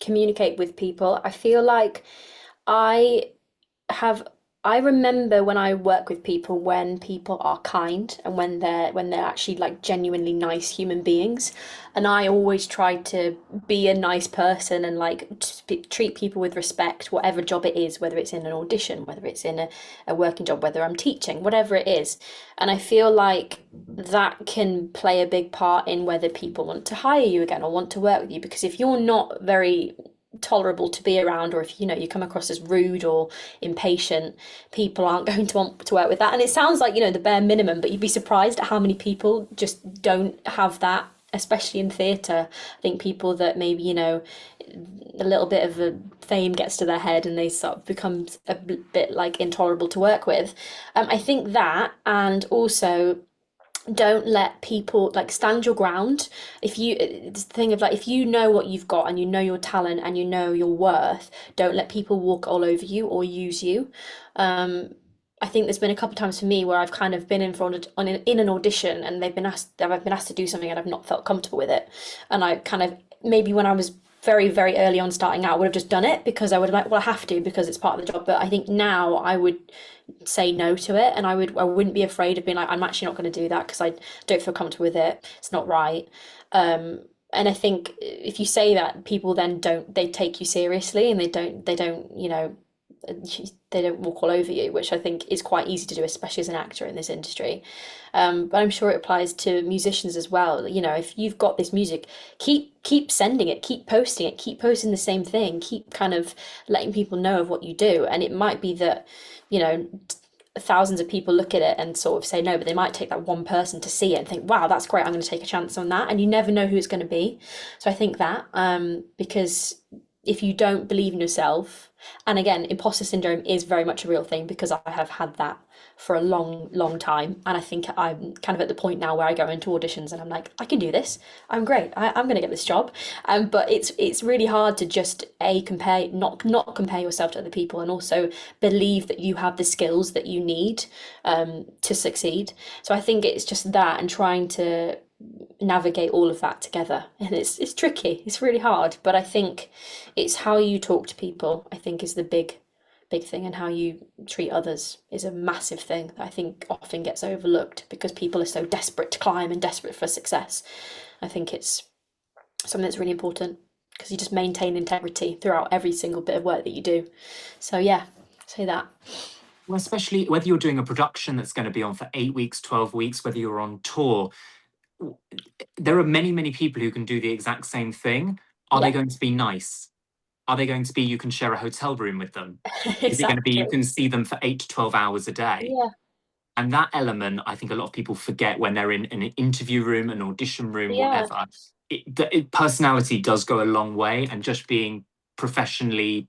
communicate with people. I feel like I have I remember when I work with people, when people are kind and when they're actually like genuinely nice human beings, and I always try to be a nice person and like treat people with respect, whatever job it is, whether it's in an audition, whether it's in a working job, whether I'm teaching, whatever it is. And I feel like that can play a big part in whether people want to hire you again or want to work with you, because if you're not very tolerable to be around, or if you come across as rude or impatient, people aren't going to want to work with that. And it sounds like the bare minimum, but you'd be surprised at how many people just don't have that, especially in theatre. I think people that maybe a little bit of a fame gets to their head and they sort of becomes a bit like intolerable to work with. I think that, and also don't let people, like, stand your ground. If you It's the thing of like, if you know what you've got and you know your talent and you know your worth, don't let people walk all over you or use you. I think there's been a couple of times for me where I've kind of been in front of, in an audition, and I've been asked to do something and I've not felt comfortable with it, and I kind of, maybe when I was very, very early on starting out, would have just done it because I would have like, well, I have to because it's part of the job. But I think now I would say no to it, and I wouldn't be afraid of being like, I'm actually not going to do that because I don't feel comfortable with it. It's not right. And I think if you say that, people then they take you seriously, and they don't walk all over you, which I think is quite easy to do, especially as an actor in this industry. But I'm sure it applies to musicians as well. If you've got this music, keep sending it, keep posting it, keep posting the same thing, keep kind of letting people know of what you do. And it might be that, thousands of people look at it and sort of say no, but they might take that one person to see it and think, wow, that's great, I'm going to take a chance on that. And you never know who it's going to be. So I think that, because if you don't believe in yourself, and again, imposter syndrome is very much a real thing because I have had that for a long, long time. And I think I'm kind of at the point now where I go into auditions and I'm like, I can do this. I'm great. I'm going to get this job. But it's really hard to just not compare yourself to other people, and also believe that you have the skills that you need to succeed. So I think it's just that, and trying to navigate all of that together, and it's tricky, it's really hard, but I think it's how you talk to people, I think, is the big thing, and how you treat others is a massive thing that I think often gets overlooked because people are so desperate to climb and desperate for success. I think it's something that's really important because you just maintain integrity throughout every single bit of work that you do. So yeah, say that. Well, especially whether you're doing a production that's going to be on for 8 weeks, 12 weeks, whether you're on tour, there are many, many people who can do the exact same thing. Are they going to be nice? Are they going to be, you can share a hotel room with them? Is it going to be, you Exactly. can see them for 8 to 12 hours a day? Yeah. And that element, I think a lot of people forget when they're in an interview room, an audition room, Yeah. whatever. Personality does go a long way, and just being professionally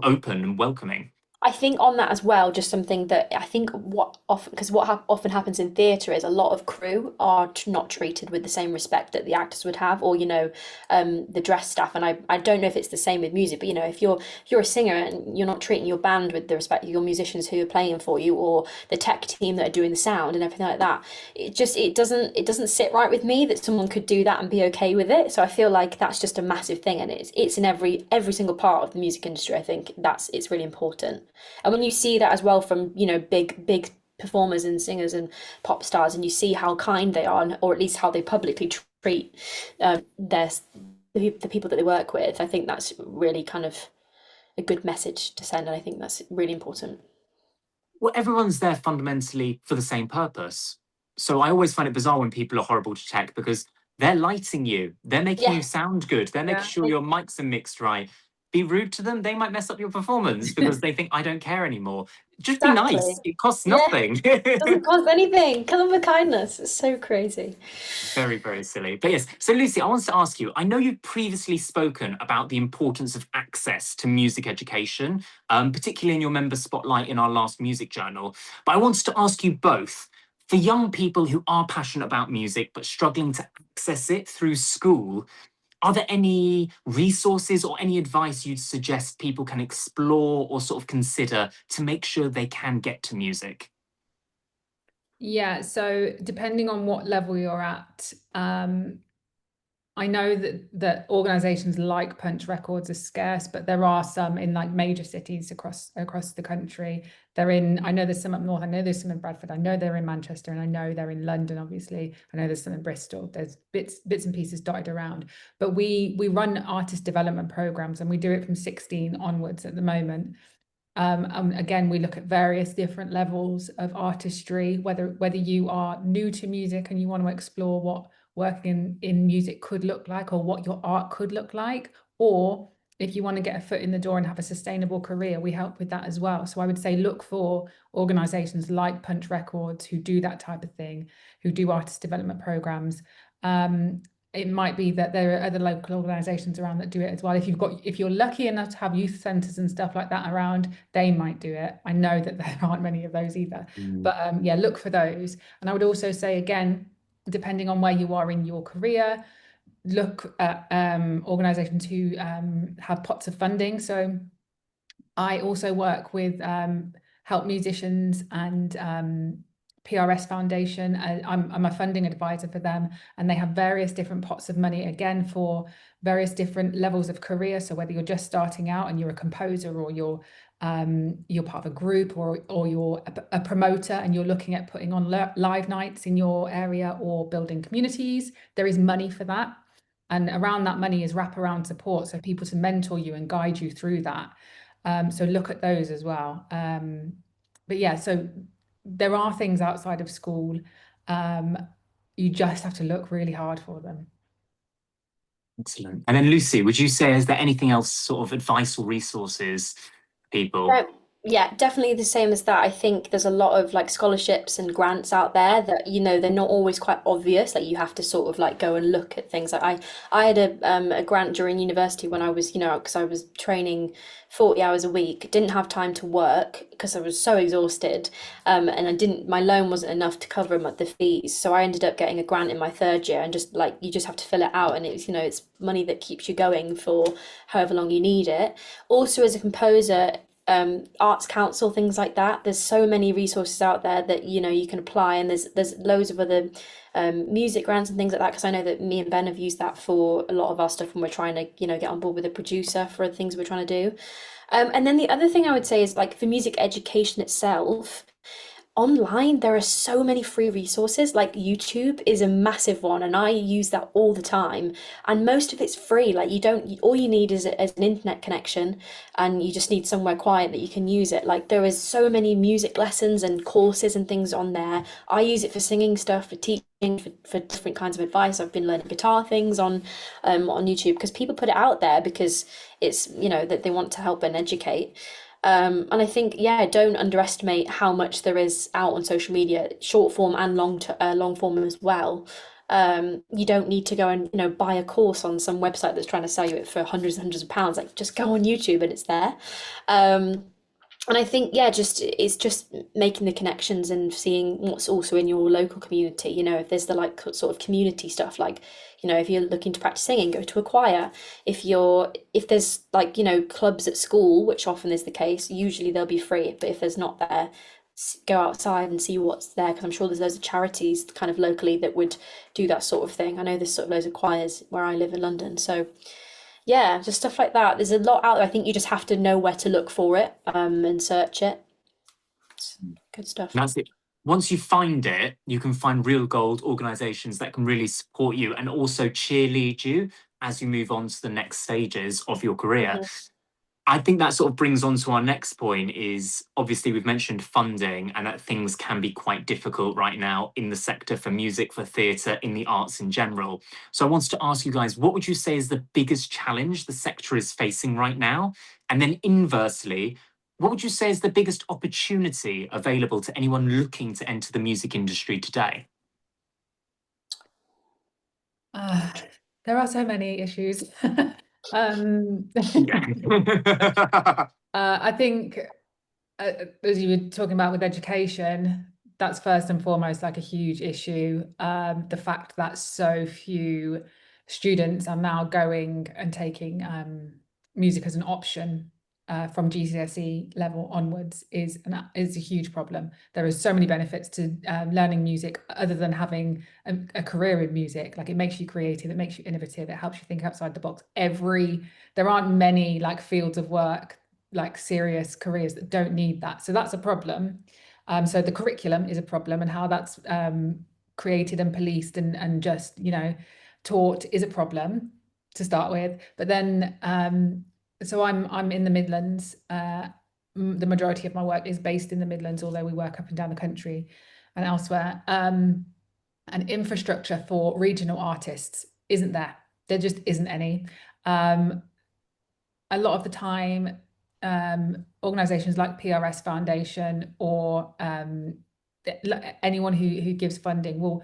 open and welcoming. I think on that as well, just something that I think what often, because often happens in theatre is a lot of crew are not treated with the same respect that the actors would have, or the dress staff. And I don't know if it's the same with music, but if you're a singer and you're not treating your band with the respect of your musicians who are playing for you, or the tech team that are doing the sound and everything like that, it doesn't sit right with me that someone could do that and be okay with it. So I feel like that's just a massive thing, and it's in every single part of the music industry. I think it's really important. And when you see that as well from, big performers and singers and pop stars, and you see how kind they are, or at least how they publicly treat their the people that they work with, I think that's really kind of a good message to send, and I think that's really important. Well, everyone's there fundamentally for the same purpose. So I always find it bizarre when people are horrible to tech because they're lighting you, they're making Yeah, you sound good, they're making Yeah. sure your mics are mixed right. Be rude to them, they might mess up your performance because they think I don't care anymore. Just be exactly. nice, it costs Yeah, nothing. doesn't cost anything. Kill them with kindness. It's so crazy. Very, very silly. But yes, so Lucy, I wanted to ask you, I know you've previously spoken about the importance of access to music education, particularly in your member spotlight in our last music journal. But I wanted to ask you both, for young people who are passionate about music but struggling to access it through school, are there any resources or any advice you'd suggest people can explore or sort of consider to make sure they can get to music? Yeah, so depending on what level you're at, I know that organizations like Punch Records are scarce, but there are some in like major cities across the country. I know there's some up north, I know there's some in Bradford, I know they're in Manchester, and I know they're in London, obviously. I know there's some in Bristol. There's bits and pieces dotted around. But we run artist development programs, and we do it from 16 onwards at the moment. Again, we look at various different levels of artistry, whether you are new to music and you want to explore what working in music could look like, or what your art could look like, or if you want to get a foot in the door and have a sustainable career, we help with that as well. So I would say look for organizations like Punch Records who do that type of thing, who do artist development programs. It might be that there are other local organizations around that do it as well. If you're lucky enough to have youth centers and stuff like that around, they might do it. I know that there aren't many of those either. But yeah, look for those. And I would also say, again, depending on where you are in your career, look at organizations who have pots of funding. So I also work with Help Musicians and PRS Foundation. I'm a funding advisor for them, and they have various different pots of money, again, for various different levels of career. So whether you're just starting out and you're a composer, or you're part of a group, or you're a promoter and you're looking at putting on live nights in your area or building communities, there is money for that. And around that money is wraparound support, so people to mentor you and guide you through that. So look at those as well. But yeah, so there are things outside of school. You just have to look really hard for them. Excellent. And then Lucy, would you say, is there anything else sort of advice or resources people? Yeah, definitely the same as that. I think there's a lot of like scholarships and grants out there that, they're not always quite obvious. Like you have to sort of like go and look at things. Like I had a grant during university when I was, because I was training 40 hours a week, didn't have time to work because I was so exhausted. And my loan wasn't enough to cover the fees. So I ended up getting a grant in my third year, and just like, you just have to fill it out. And it's, it's money that keeps you going for however long you need it. Also, as a composer, arts council, things like that, there's so many resources out there that you can apply, and there's loads of other music grants and things like that, because I know that me and Ben have used that for a lot of our stuff when we're trying to get on board with a producer for the things we're trying to do. And then the other thing I would say is, like, for music education itself, online there are so many free resources. Like YouTube is a massive one, and I use that all the time, and most of it's free. Like, you don't all you need is an internet connection, and you just need somewhere quiet that you can use it. Like, there is so many music lessons and courses and things on there. I use it for singing stuff, for teaching, for different kinds of advice. I've been learning guitar things on YouTube, because people put it out there because it's that they want to help and educate. And I think, yeah, don't underestimate how much there is out on social media, short form and long form as well. You don't need to go and buy a course on some website that's trying to sell you it for hundreds and hundreds of pounds. Like, just go on YouTube and it's there. And I think, yeah, just it's just making the connections and seeing what's also in your local community. You know, if there's the like sort of community stuff, like, you know, if you're looking to practice singing, go to a choir. If there's like, you know, clubs at school, which often is the case, usually they'll be free. But if there's not there, go outside and see what's there, because I'm sure there's loads of charities kind of locally that would do that sort of thing. I know there's sort of loads of choirs where I live in London, so yeah, just stuff like that. There's a lot out there. I think you just have to know where to look for it, and search it. It's good stuff. And that's it. Once you find it, you can find real gold organizations that can really support you and also cheerlead you as you move on to the next stages of your career. Mhm. I think that sort of brings on to our next point is obviously we've mentioned funding and that things can be quite difficult right now in the sector for music, for theatre, in the arts in general. So I wanted to ask you guys, what would you say is the biggest challenge the sector is facing right now? And then inversely, what would you say is the biggest opportunity available to anyone looking to enter the music industry today? There are so many issues. Yeah. I think, as you were talking about with education, that's first and foremost like a huge issue. The fact that so few students are now going and taking music as an option from GCSE level onwards is a huge problem. There are so many benefits to learning music other than having a career in music. Like, it makes you creative, it makes you innovative, it helps you think outside the box. There aren't many like fields of work, like serious careers, that don't need that. So that's a problem. So the curriculum is a problem, and how that's created and policed and just, you know, taught is a problem to start with. But then so I'm in the Midlands. The majority of my work is based in the Midlands, although we work up and down the country and elsewhere. And infrastructure for regional artists isn't there. There just isn't any. A lot of the time, organizations like PRS Foundation or anyone who gives funding will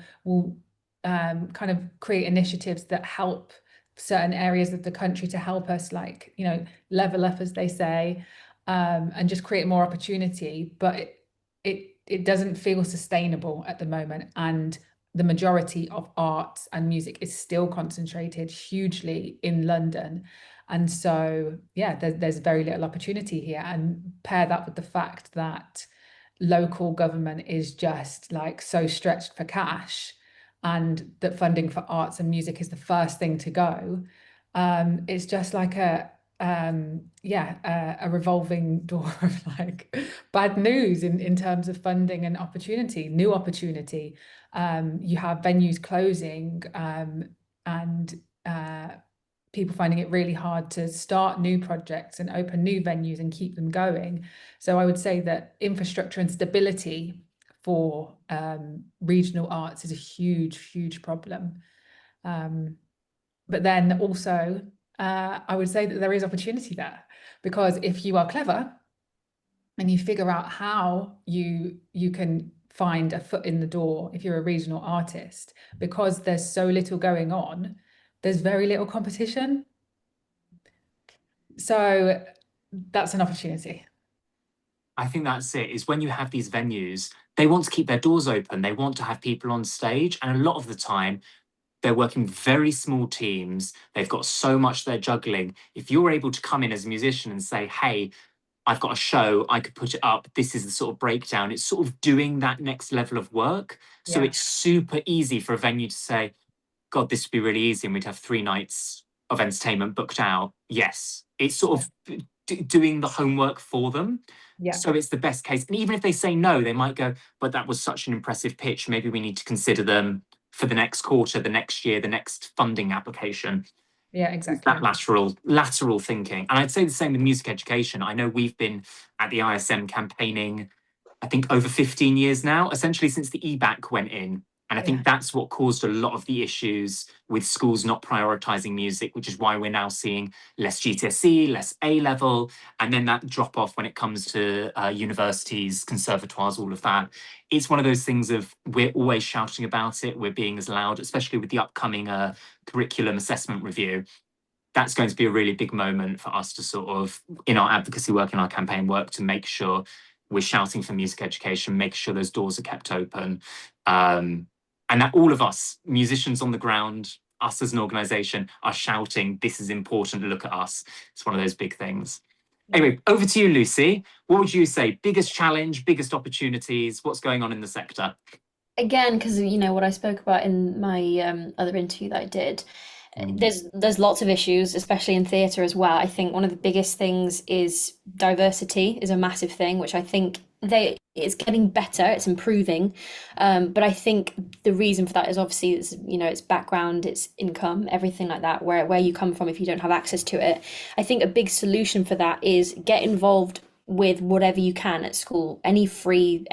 kind of create initiatives that help certain areas of the country to help us, like, you know, level up, as they say, and just create more opportunity. But it doesn't feel sustainable at the moment, and the majority of arts and music is still concentrated hugely in London. And so, yeah, there's very little opportunity here. And pair that with the fact that local government is just like so stretched for cash, and that funding for arts and music is the first thing to go. It's just like a revolving door of like bad news in terms of funding and opportunity, new opportunity. You have venues closing, and people finding it really hard to start new projects and open new venues and keep them going. So I would say that infrastructure and stability for regional arts is a huge problem. But then also, I would say that there is opportunity there, because if you are clever and you figure out how you can find a foot in the door, if you're a regional artist, because there's so little going on, there's very little competition. So that's an opportunity. I think that's it, is when you have these venues, they want to keep their doors open. They want to have people on stage. And a lot of the time, they're working very small teams. They've got so much they're juggling. If you're able to come in as a musician and say, hey, I've got a show, I could put it up, this is the sort of breakdown, it's sort of doing that next level of work. So Yeah. it's super easy for a venue to say, God, this would be really easy, and we'd have 3 nights of entertainment booked out. Yes, it's sort of doing the homework for them. Yeah. So it's the best case. And even if they say no, they might go, but that was such an impressive pitch, maybe we need to consider them for the next quarter, the next year, the next funding application. Yeah, exactly. That lateral thinking. And I'd say the same with music education. I know we've been at the ISM campaigning, I think, over 15 years now, essentially since the EBAC went in. And I think that's what caused a lot of the issues with schools not prioritising music, which is why we're now seeing less GCSE, less A level, and then that drop off when it comes to universities, conservatoires, all of that. It's one of those things of we're always shouting about it, we're being as loud, especially with the upcoming curriculum assessment review. that's going to be a really big moment for us to sort of, in our advocacy work, in our campaign work, to make sure we're shouting for music education, make sure those doors are kept open, and that all of us, musicians on the ground, us as an organisation, are shouting, this is important, look at us. It's one of those big things. Anyway, over to you, Lucy. What would you say? Biggest challenge, biggest opportunities? What's going on in the sector? Again, because you know what I spoke about in my other interview that I did, there's lots of issues, especially in theatre as well. I think one of the biggest things is diversity is a massive thing, which I think it's getting better, it's improving. But I think the reason for that is obviously it's, you know, it's background, it's income, everything like that, where you come from if you don't have access to it. I think a big solution for that is get involved with whatever you can at school, any free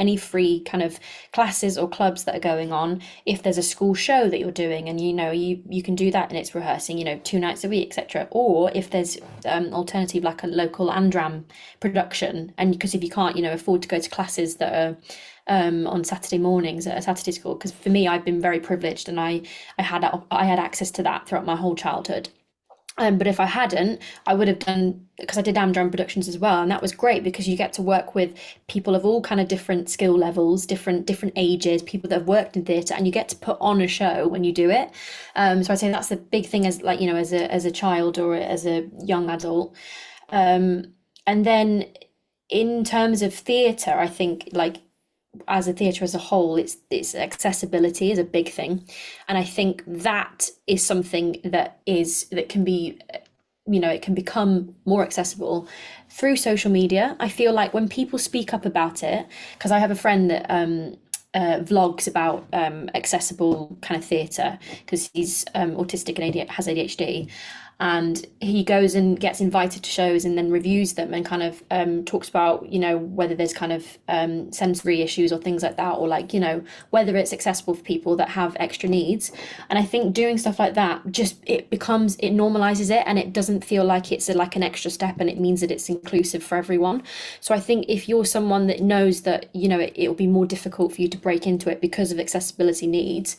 kind of classes or clubs that are going on. If there's a school show that you're doing and you know you can do that and it's rehearsing, you know, 2 nights a week, etc. Or if there's alternative like a local andram production, and because if you can't, you know, afford to go to classes that are on Saturday mornings at a Saturday school, because for me I've been very privileged and I had access to that throughout my whole childhood. But if I hadn't, I would have done, because I did Amdram productions as well, and that was great because you get to work with people of all kind of different skill levels, different ages, people that have worked in theatre, and you get to put on a show when you do it. So I'd say that's the big thing as like, you know, as a child or as a young adult. And then in terms of theatre, I think like as a theatre as a whole, it's accessibility is a big thing, and I think that is something that can be, you know, it can become more accessible through social media. I feel like when people speak up about it, because I have a friend that vlogs about accessible kind of theatre because he's autistic and has ADHD, and he goes and gets invited to shows and then reviews them and kind of talks about, you know, whether there's kind of sensory issues or things like that, or like, you know, whether it's accessible for people that have extra needs. And I think doing stuff like that, just it normalizes it, and it doesn't feel like it's like an extra step, and it means that it's inclusive for everyone. So I think if you're someone that knows that, you know, it'll be more difficult for you to break into it because of accessibility needs,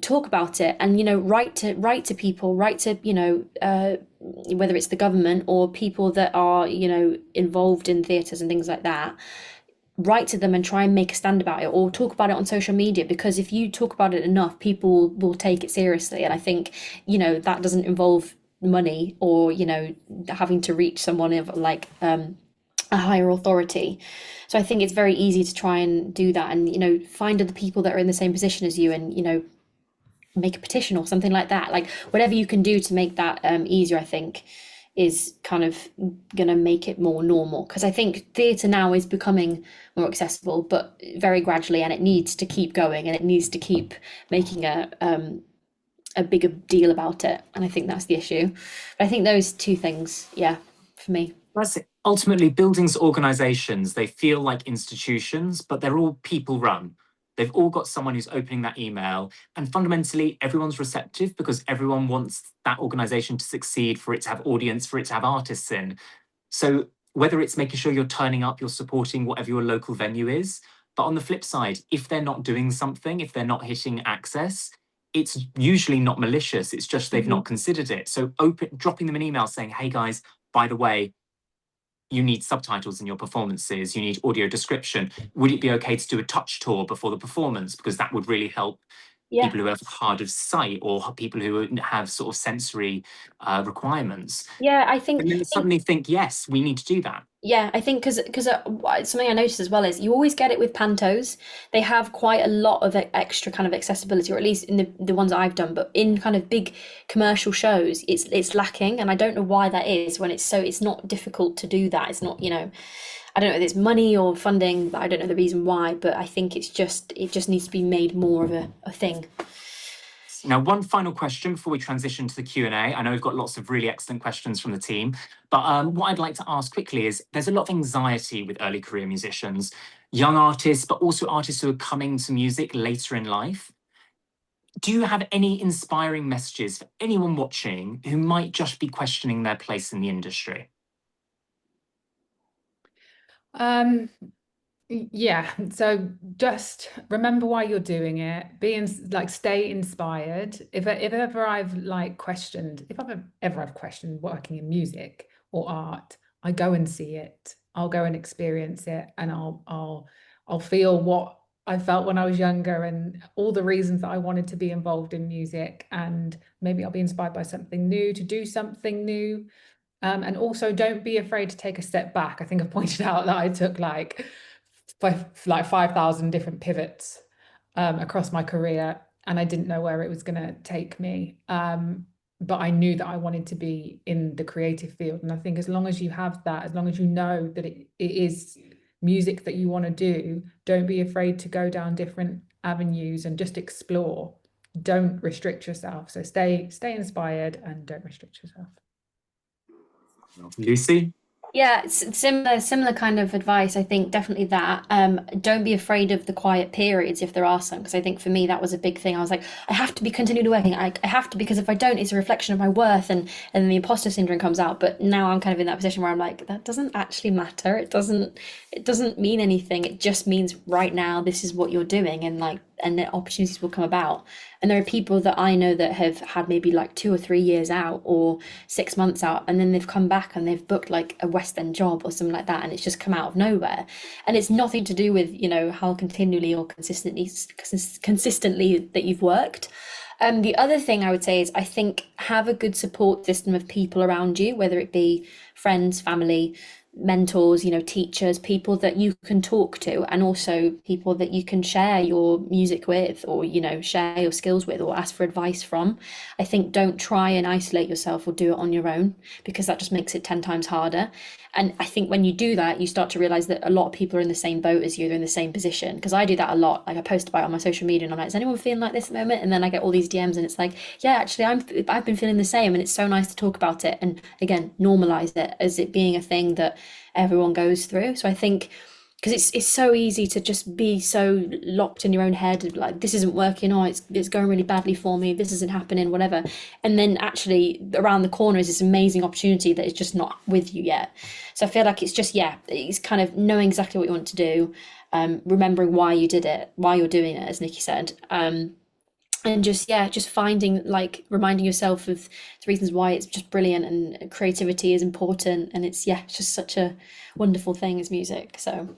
talk about it, and, you know, write to people, you know, whether it's the government or people that are, you know, involved in theatres and things like that. Write to them and try and make a stand about it, or talk about it on social media, because if you talk about it enough, people will take it seriously. And I think, you know, that doesn't involve money or, you know, having to reach someone of like a higher authority. So I think it's very easy to try and do that, and, you know, find other people that are in the same position as you, and, you know, make a petition or something like that. Like whatever you can do to make that easier, I think is kind of gonna make it more normal, because I think theatre now is becoming more accessible, but very gradually, and it needs to keep going, and it needs to keep making a bigger deal about it. And I think that's the issue. But I think those two things, yeah, for me. That's it. Ultimately, buildings, organisations, they feel like institutions, but they're all people run. They've all got someone who's opening that email, and fundamentally everyone's receptive because everyone wants that organisation to succeed, for it to have audience, for it to have artists in. So whether it's making sure you're turning up, you're supporting whatever your local venue is, but on the flip side, if they're not doing something, if they're not hitting access, it's usually not malicious, it's just they've not considered it. So dropping them an email saying, hey guys, by the way, you need subtitles in your performances, you need audio description. Would it be okay to do a touch tour before the performance? Because that would really help people who have hard of sight, or people who have sort of sensory requirements. Yeah, I think. And then suddenly think, yes, we need to do that. Yeah, I think because something I noticed as well is you always get it with pantos. They have quite a lot of extra kind of accessibility, or at least in the ones I've done. But in kind of big commercial shows, it's lacking, and I don't know why that is. When it's not difficult to do that. It's not, you know, I don't know if it's money or funding, but I don't know the reason why. But I think it just needs to be made more of a thing. Now, one final question before we transition to the Q&A. I know we've got lots of really excellent questions from the team, but what I'd like to ask quickly is, there's a lot of anxiety with early career musicians, young artists, but also artists who are coming to music later in life. Do you have any inspiring messages for anyone watching who might just be questioning their place in the industry? Yeah, so just remember why you're doing it. Stay inspired. If ever I've like questioned, if I've ever have questioned working in music or art, I go and see it. I'll go and experience it, and I'll feel what I felt when I was younger and all the reasons that I wanted to be involved in music. And maybe I'll be inspired by something new, to do something new. And also don't be afraid to take a step back. I think I've pointed out that I took like 5,000 different pivots across my career, and I didn't know where it was going to take me. But I knew that I wanted to be in the creative field. And I think as long as you have that, as long as you know that it is music that you want to do, don't be afraid to go down different avenues and just explore. Don't restrict yourself. So stay inspired and don't restrict yourself. Lucy? Yeah, it's similar kind of advice. I think definitely that. Don't be afraid of the quiet periods if there are some, because I think for me that was a big thing. I was like, I have to be continually working. I have to, because if I don't, it's a reflection of my worth, and the imposter syndrome comes out. But now I'm kind of in that position where I'm like, that doesn't actually matter. It doesn't mean anything. It just means right now this is what you're doing, and the opportunities will come about. And there are people that I know that have had maybe like 2 or 3 years out or 6 months out, and then they've come back and they've booked like a West End job or something like that, and it's just come out of nowhere. And it's nothing to do with, how continually or consistently that you've worked. The other thing I would say is, I think, have a good support system of people around you, whether it be friends, family, mentors, teachers, people that you can talk to, and also people that you can share your music with, or, share your skills with, or ask for advice from. I think don't try and isolate yourself or do it on your own, because that just makes it 10 times harder. And I think when you do that, you start to realize that a lot of people are in the same boat as you, they're in the same position. Because I do that a lot. Like, I post about it on my social media, and I'm like, is anyone feeling like this at the moment? And then I get all these DMs, and it's like, yeah, actually, I've been feeling the same, and it's so nice to talk about it. And again, normalize it as it being a thing that everyone goes through. So I think, because it's so easy to just be so locked in your own head, like, this isn't working, or it's going really badly for me, this isn't happening, whatever. And then actually around the corner is this amazing opportunity that is just not with you yet. So I feel like it's just, yeah, it's kind of knowing exactly what you want to do, remembering why you did it, why you're doing it, as Nikki said. And just finding, like, reminding yourself of the reasons why it's just brilliant, and creativity is important, and it's just such a wonderful thing as music. So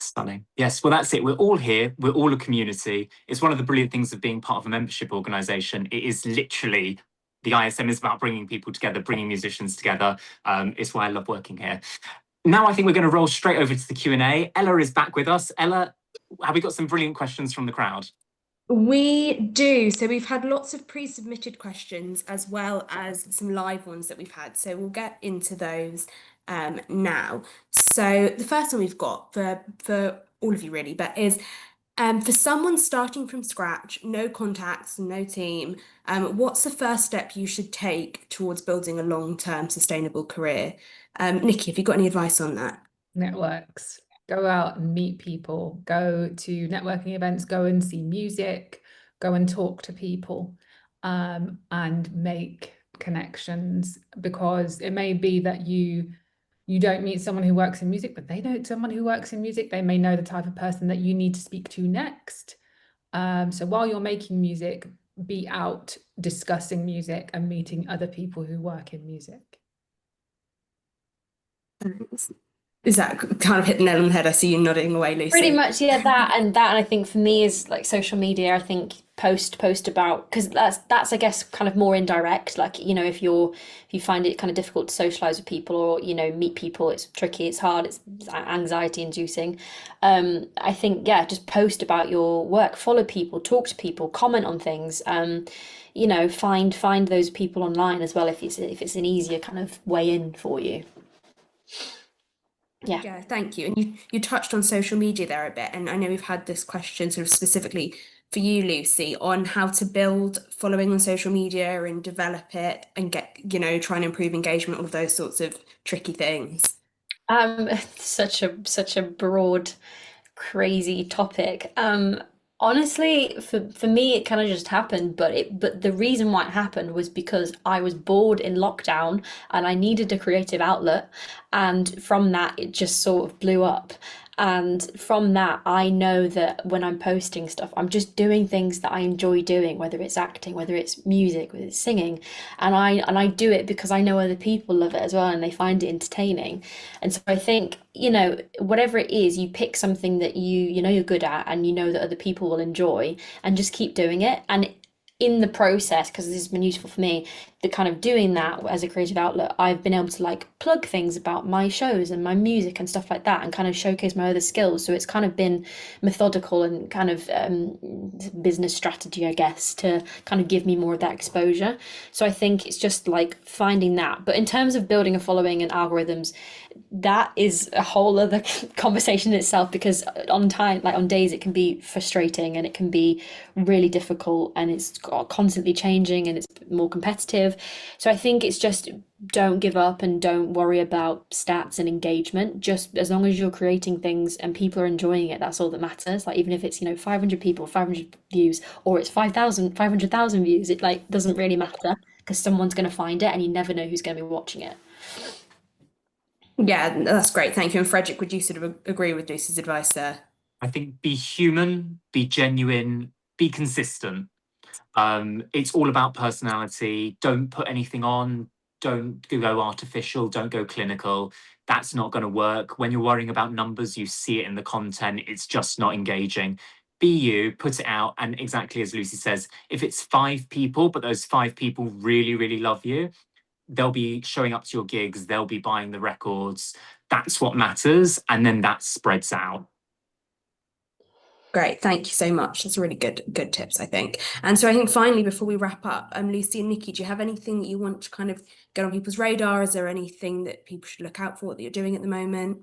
Stunning. Yes, well, that's it. We're all here. We're all a community. It's one of the brilliant things of being part of a membership organisation. It is literally, the ISM is about bringing people together, bringing musicians together. It's why I love working here. Now I think we're going to roll straight over to the Q&A. Ella is back with us. Ella, have we got some brilliant questions from the crowd? We do. So we've had lots of pre-submitted questions as well as some live ones that we've had. So we'll get into those now. So the first one we've got for all of you really, but is for someone starting from scratch, no contacts, no team, what's the first step you should take towards building a long-term sustainable career? Nikki, have you got any advice on that? Networks. Go out and meet people, go to networking events, go and see music, go and talk to people, and make connections, because it may be that you don't meet someone who works in music, but they know someone who works in music. They may know the type of person that you need to speak to next. So while you're making music, be out discussing music and meeting other people who work in music. Is that kind of hit the nail on the head? I see you nodding away, Lucy. pretty much, yeah, that, and I think for me is like social media. I think post about, because that's I guess kind of more indirect. Like, if you find it kind of difficult to socialize with people, or meet people, it's tricky, it's hard, it's anxiety inducing. I think, yeah, just post about your work, follow people, talk to people, comment on things. Find those people online as well, if it's an easier kind of way in for you. Yeah, thank you. And you touched on social media there a bit, and I know we've had this question sort of specifically for you, Lucy, on how to build following on social media and develop it and get, try and improve engagement, all of those sorts of tricky things. Such a broad, crazy topic. Honestly, for me, it kind of just happened, but the reason why it happened was because I was bored in lockdown and I needed a creative outlet, and from that it just sort of blew up. And from that, I know that when I'm posting stuff, I'm just doing things that I enjoy doing, whether it's acting, whether it's music, whether it's singing, and I do it because I know other people love it as well and they find it entertaining. And so I think, whatever it is, you pick something that you know you're good at and you know that other people will enjoy and just keep doing it. And in the process, because this has been useful for me, the kind of doing that as a creative outlet, I've been able to like plug things about my shows and my music and stuff like that and kind of showcase my other skills. So it's kind of been methodical and kind of business strategy, I guess, to kind of give me more of that exposure. So I think it's just like finding that. But in terms of building a following and algorithms, that is a whole other conversation in itself, because on time, like on days, it can be frustrating and it can be really difficult and it's constantly changing and it's more competitive. So I think it's just don't give up and don't worry about stats and engagement. Just as long as you're creating things and people are enjoying it, that's all that matters. Like even if it's 500 people, 500 views, or it's 5,000, 500,000 views, it like doesn't really matter because someone's going to find it and you never know who's going to be watching it. Yeah, that's great. Thank you. And Frederick, would you sort of agree with Lucy's advice there? I think be human, be genuine, be consistent. It's all about personality. Don't put anything on. Don't go artificial. Don't go clinical. That's not going to work. When you're worrying about numbers, you see it in the content. It's just not engaging. Be you, put it out. And exactly as Lucy says, if it's 5 people, but those 5 people really, really love you, they'll be showing up to your gigs. They'll be buying the records. That's what matters. And then that spreads out. Great, thank you so much. That's really good tips, I think. And so I think finally, before we wrap up, Lucy and Nikki, do you have anything that you want to kind of get on people's radar? Is there anything that people should look out for that you're doing at the moment?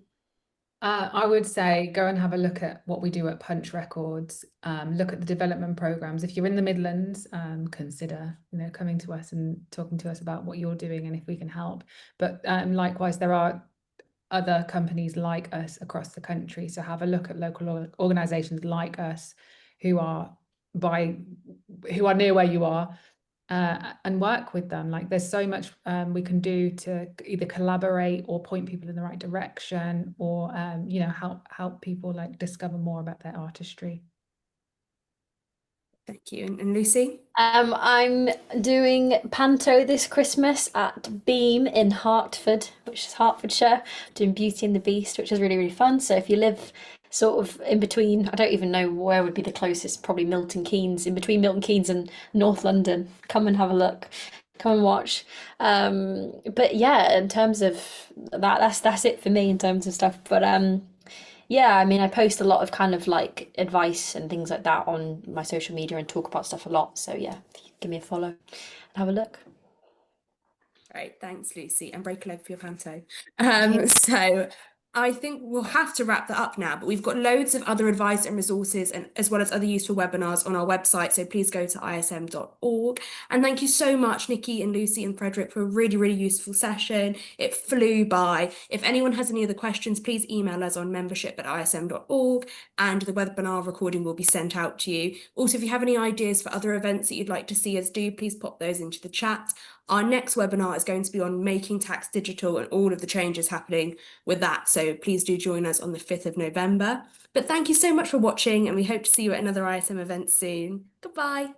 I would say go and have a look at what we do at Punch Records. Look at the development programs. If you're in the Midlands, consider coming to us and talking to us about what you're doing and if we can help. But likewise, there are other companies like us across the country. So have a look at local organisations like us who are near where you are, and work with them. Like there's so much we can do to either collaborate or point people in the right direction, or help people like discover more about their artistry. Thank you. And Lucy? I'm doing Panto this Christmas at Beam in Hertford, which is Hertfordshire, doing Beauty and the Beast, which is really, really fun. So if you live sort of in between, I don't even know where would be the closest, probably Milton Keynes, in between Milton Keynes and North London, come and have a look. Come and watch. But yeah, in terms of that's it for me in terms of stuff. But yeah, I mean, I post a lot of kind of like advice and things like that on my social media and talk about stuff a lot. So yeah, give me a follow and have a look. Great, thanks, Lucy, and break a leg for your panto. you. So I think we'll have to wrap that up now, but we've got loads of other advice and resources, and as well as other useful webinars on our website. So please go to ism.org. And thank you so much, Nikki and Lucy and Frederick, for a really, really useful session. It flew by. If anyone has any other questions, please email us on membership@ism.org, and the webinar recording will be sent out to you. Also, if you have any ideas for other events that you'd like to see us do, please pop those into the chat. Our next webinar is going to be on making tax digital and all of the changes happening with that. So please do join us on the 5th of November. But thank you so much for watching, and we hope to see you at another ISM event soon. Goodbye.